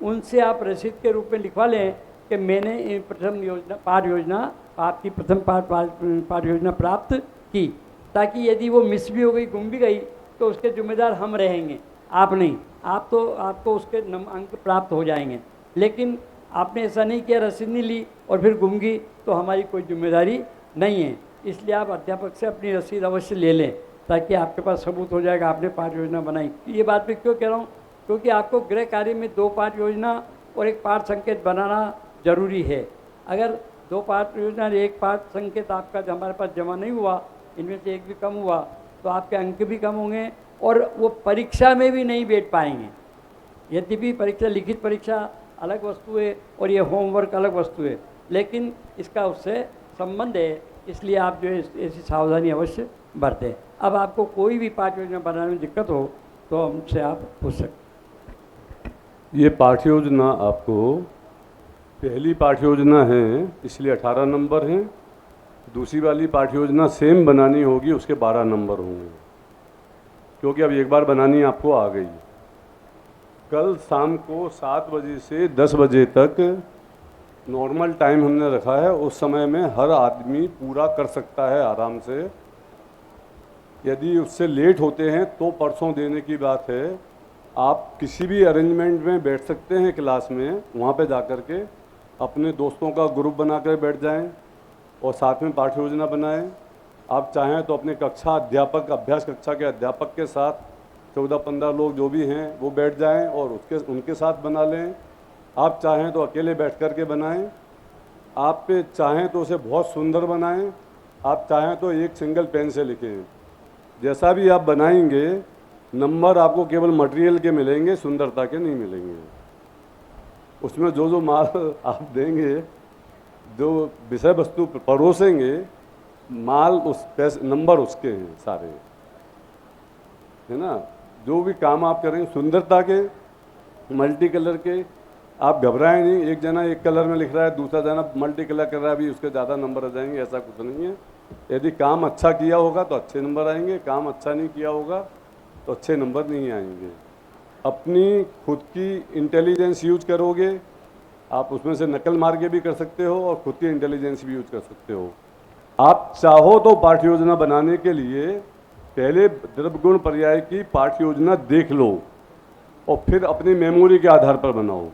उनसे आप रसीद के रूप में लिखवा लें कि मैंने प्रथम योजना 5 योजना आपकी प्रथम पाठ योजना प्राप्त की, ताकि यदि वो मिस भी हो गई, गुम भी गई, तो उसके जिम्मेदार हम रहेंगे, आप नहीं। आपको उसके अंक प्राप्त हो जाएंगे। लेकिन आपने ऐसा नहीं किया, रसीद नहीं ली और फिर गुम गई, तो हमारी कोई जिम्मेदारी नहीं है। इसलिए आप अध्यापक से अपनी रसीद अवश्य ले लें, ताकि आपके पास सबूत हो जाएगा आपने 5 योजना बनाई। ये बात मैं क्यों कह रहा हूँ, क्योंकि आपको गृह कार्य में 2 पाठ योजना और 1 पाठ संकेत बनाना जरूरी है। अगर 2 पाठ योजना और 1 पाठ संकेत आपका हमारे पास जमा नहीं हुआ, इनमें से एक भी कम हुआ, तो आपके अंक भी कम होंगे और वो परीक्षा में भी नहीं बैठ पाएंगे। यद्यपि परीक्षा, लिखित परीक्षा अलग वस्तु है और ये होमवर्क अलग वस्तु है, लेकिन इसका उससे संबंध है, इसलिए आप जो है ऐसी सावधानी अवश्य बरतें। अब आपको कोई भी पाठ योजना बनाने में दिक्कत हो तो हमसे आप पूछ सकते। ये पाठ योजना आपको पहली पाठ योजना है, इसलिए 18 नंबर हैं। दूसरी वाली पाठ योजना सेम बनानी होगी, उसके 12 नंबर होंगे, क्योंकि अब एक बार बनानी आपको आ गई। कल शाम को 7 बजे से 10 बजे तक नॉर्मल टाइम हमने रखा है, उस समय में हर आदमी पूरा कर सकता है आराम से। यदि उससे लेट होते हैं तो परसों देने की बात है। आप किसी भी अरेंजमेंट में बैठ सकते हैं क्लास में, वहाँ पे जा कर के अपने दोस्तों का ग्रुप बना कर बैठ जाएं और साथ में पाठ्य योजना बनाएं। आप चाहें तो अपने कक्षा अध्यापक, अभ्यास कक्षा के अध्यापक के साथ 14-15 लोग जो भी हैं वो बैठ जाएं और उनके साथ बना लें। आप चाहें तो अकेले बैठ कर के बनाएं, आप पे चाहें तो उसे बहुत सुंदर बनाएं, आप चाहें तो एक सिंगल पेन से लिखें। जैसा भी आप बनाएंगे नंबर आपको केवल मटेरियल के मिलेंगे, सुंदरता के नहीं मिलेंगे। उसमें जो माल आप देंगे, जो विषय वस्तु परोसेंगे, माल उस पैसे नंबर उसके हैं सारे, है ना। जो भी काम आप करेंगे सुंदरता के, मल्टी कलर के, आप घबराएं नहीं। एक जना एक कलर में लिख रहा है, दूसरा जना मल्टी कलर कर रहा है, अभी उसके ज़्यादा नंबर आ जाएंगे, ऐसा कुछ नहीं है। यदि काम अच्छा किया होगा तो अच्छे नंबर आएंगे, काम अच्छा नहीं किया होगा तो अच्छे नंबर नहीं आएंगे। अपनी खुद की इंटेलिजेंस यूज करोगे, आप उसमें से नकल मार के भी कर सकते हो और खुद की इंटेलिजेंस भी यूज कर सकते हो। आप चाहो तो पाठ्य योजना बनाने के लिए पहले द्रव्यगुण पर्याय की पाठ्य योजना देख लो और फिर अपनी मेमोरी के आधार पर बनाओ।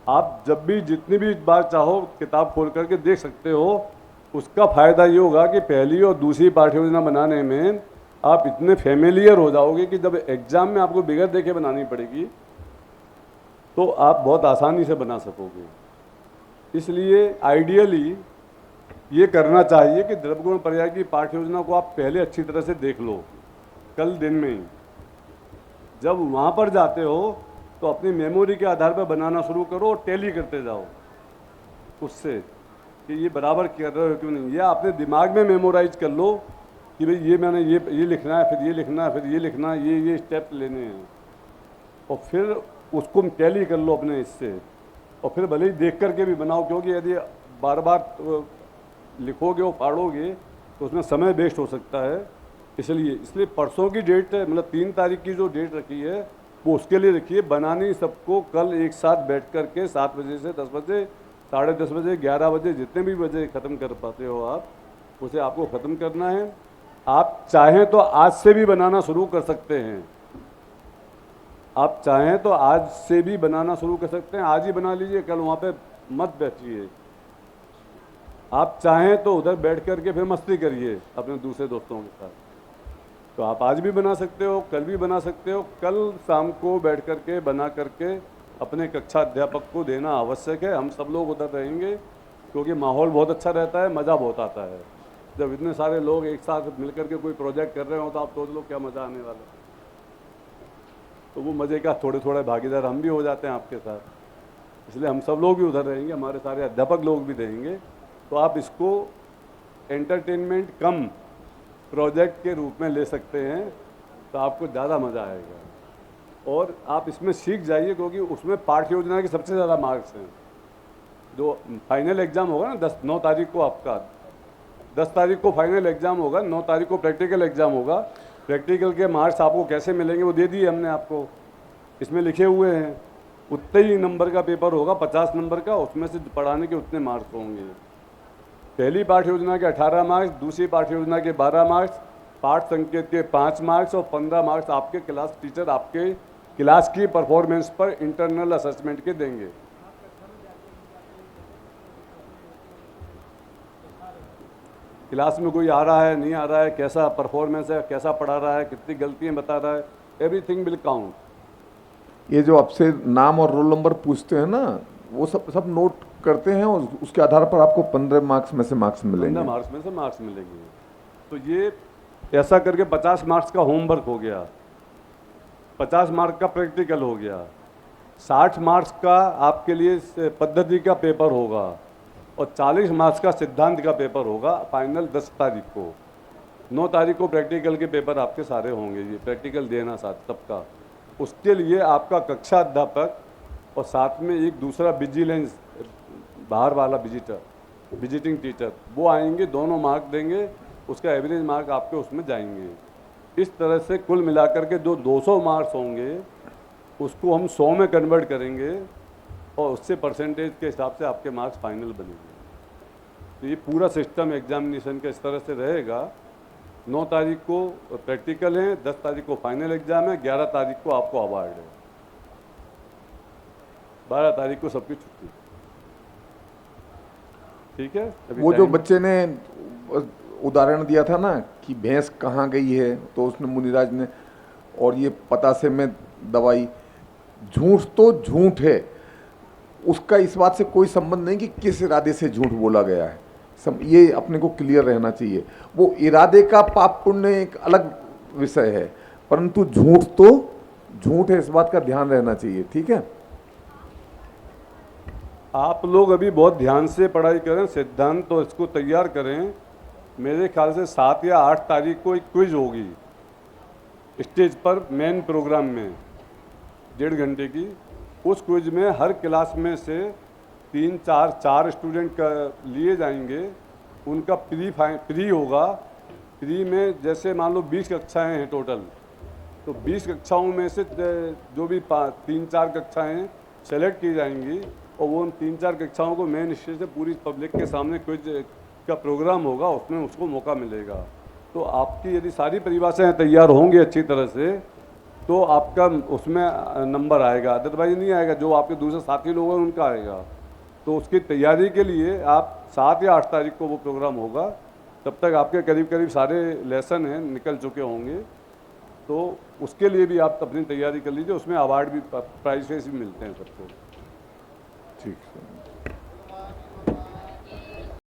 आप जब भी जितनी भी बार चाहो किताब खोल करके देख सकते हो। उसका फ़ायदा ये होगा कि पहली और दूसरी पाठ्य योजना बनाने में आप इतने फेमिलियर हो जाओगे कि जब एग्ज़ाम में आपको बगैर देखे बनानी पड़ेगी तो आप बहुत आसानी से बना सकोगे। इसलिए आइडियली ये करना चाहिए कि द्रव्यगुण पर्याय की पाठ्य योजना को आप पहले अच्छी तरह से देख लो, कल दिन में ही। जब वहाँ पर जाते हो तो अपनी मेमोरी के आधार पर बनाना शुरू करो और टैली करते जाओ उससे कि ये बराबर कर रहे हो क्यों नहीं। या अपने दिमाग में मेमोराइज कर लो कि भाई ये मैंने ये लिखना है, फिर ये लिखना है, फिर ये लिखना है, ये स्टेप लेने हैं, और फिर उसको टैली कर लो अपने इससे। और फिर भले ही देख करके भी बनाओ, क्योंकि यदि बार बार लिखोगे और फाड़ोगे तो उसमें समय वेस्ट हो सकता है। इसलिए परसों की डेट है, मतलब 3 तारीख की जो डेट रखी है वो उसके लिए रखिए। बनानी सबको कल एक साथ बैठ करके 7 बजे से 10 बजे, 10:30 बजे, 11 बजे, जितने भी बजे ख़त्म कर पाते हो आप, उसे आपको ख़त्म करना है। आप चाहें तो आज से भी बनाना शुरू कर सकते हैं। आप चाहें तो आज से भी बनाना शुरू कर सकते हैं, आज ही बना लीजिए, कल वहाँ पे मत बैठिए। आप चाहें तो उधर बैठ करके फिर मस्ती करिए अपने दूसरे दोस्तों के साथ। तो आप आज भी बना सकते हो, कल भी बना सकते हो। कल शाम को बैठ करके बना करके अपने कक्षा अध्यापक को देना आवश्यक है। हम सब लोग उधर रहेंगे क्योंकि माहौल बहुत अच्छा रहता है, मज़ा बहुत आता है। जब इतने सारे लोग एक साथ मिलकर के कोई प्रोजेक्ट कर रहे हो तो आप सोच लो क्या मज़ा आने वाला है। तो वो मज़े का थोड़े थोड़े भागीदार हम भी हो जाते हैं आपके साथ। इसलिए हम सब लोग भी उधर रहेंगे, हमारे सारे अध्यापक लोग भी रहेंगे। तो आप इसको एंटरटेनमेंट कम प्रोजेक्ट के रूप में ले सकते हैं, तो आपको ज़्यादा मज़ा आएगा। और आप इसमें सीख जाइए, क्योंकि उसमें पाठ्य योजना के सबसे ज़्यादा मार्क्स हैं। जो फाइनल एग्ज़ाम होगा ना 9 तारीख को आपका, 10 तारीख को फाइनल एग्ज़ाम होगा, 9 तारीख को प्रैक्टिकल एग्ज़ाम होगा। प्रैक्टिकल के मार्क्स आपको कैसे मिलेंगे वो दे दिए हमने आपको, इसमें लिखे हुए हैं। उतने ही नंबर का पेपर होगा, 50 नंबर का, उसमें से पढ़ाने के उतने मार्क्स होंगे। पहली पाठ्य योजना के 18 मार्क्स, दूसरी पाठ्य योजना के 12 मार्क्स, पाठ संकेत के 5 मार्क्स और 15 मार्क्स आपके क्लास टीचर आपके क्लास की परफॉर्मेंस पर इंटरनल असेसमेंट के देंगे। क्लास में कोई आ रहा है, नहीं आ रहा है, कैसा परफॉर्मेंस है, कैसा पढ़ा रहा है, कितनी गलतियां बता रहा है, एवरीथिंग विल काउंट। ये जो आपसे नाम और रोल नंबर पूछते हैं ना, वो सब नोट करते हैं और उसके आधार पर आपको 15 मार्क्स में से मार्क्स मिलेंगे। 15 मार्क्स में से मार्क्स मिलेंगे। तो ये ऐसा करके 50 मार्क्स का होमवर्क हो गया, 50 मार्क का प्रैक्टिकल हो गया, 60 मार्क्स का आपके लिए पद्धति का पेपर होगा और 40 मार्क्स का सिद्धांत का पेपर होगा फाइनल 10 तारीख को। 9 तारीख को प्रैक्टिकल के पेपर आपके सारे होंगे, ये प्रैक्टिकल देना साथ सबका। उसके लिए आपका कक्षा अध्यापक और साथ में एक दूसरा विजिलेंस बाहर वाला विजिटिंग टीचर, वो आएंगे, दोनों मार्क देंगे, उसका एवरेज मार्क आपके उसमें जाएंगे। इस तरह से कुल मिलाकर के जो 200 मार्क्स होंगे उसको हम 100 में कन्वर्ट करेंगे और उससे परसेंटेज के हिसाब से आपके मार्क्स फाइनल बनेंगे। तो ये पूरा सिस्टम एग्जामिनेशन का इस तरह से रहेगा। 9 तारीख को प्रैक्टिकल है, 10 तारीख को फाइनल एग्जाम है, 11 तारीख को आपको अवार्ड है, 12 तारीख को सबकी छुट्टी। ठीक है। वो जो बच्चे ने उदाहरण दिया था ना कि भैंस कहाँ गई है, तो उसने मुनिराज ने, और ये पतासे में दवाई, झूठ तो झूठ है, उसका इस बात से कोई संबंध नहीं कि किस इरादे से झूठ बोला गया है। ये अपने को क्लियर रहना चाहिए। वो इरादे का पाप पुण्य एक अलग विषय है, परंतु झूठ तो झूठ है, इस बात का ध्यान रहना चाहिए। ठीक है। आप लोग अभी बहुत ध्यान से पढ़ाई करें, सिद्धांत तो इसको तैयार करें। मेरे ख्याल से 7 या 8 तारीख को एक क्विज होगी स्टेज पर, मेन प्रोग्राम में 1.5 घंटे की। उस क्विज में हर क्लास में से 3-4 स्टूडेंट का लिए जाएंगे, उनका प्री होगा। प्री में जैसे मान लो 20 कक्षाएं हैं टोटल, तो 20 कक्षाओं में से जो भी 3-4 कक्षाएं सेलेक्ट की जाएंगी और वो उन 3-4 कक्षाओं को मेन स्टेज से पूरी पब्लिक के सामने क्विज का प्रोग्राम होगा, उसमें उसको मौका मिलेगा। तो आपकी यदि सारी परिभाषाएं तैयार होंगी अच्छी तरह से तो आपका उसमें नंबर आएगा, अदरवाइज नहीं आएगा। जो आपके दूसरे साथी लोग हैं उनका आएगा। तो उसकी तैयारी के लिए आप 7 या 8 तारीख को वो प्रोग्राम होगा, तब तक आपके करीब करीब सारे लेसन हैं निकल चुके होंगे। तो उसके लिए भी आप अपनी तैयारी कर लीजिए, उसमें अवार्ड भी प्राइजेस भी मिलते हैं सबको। ठीक है।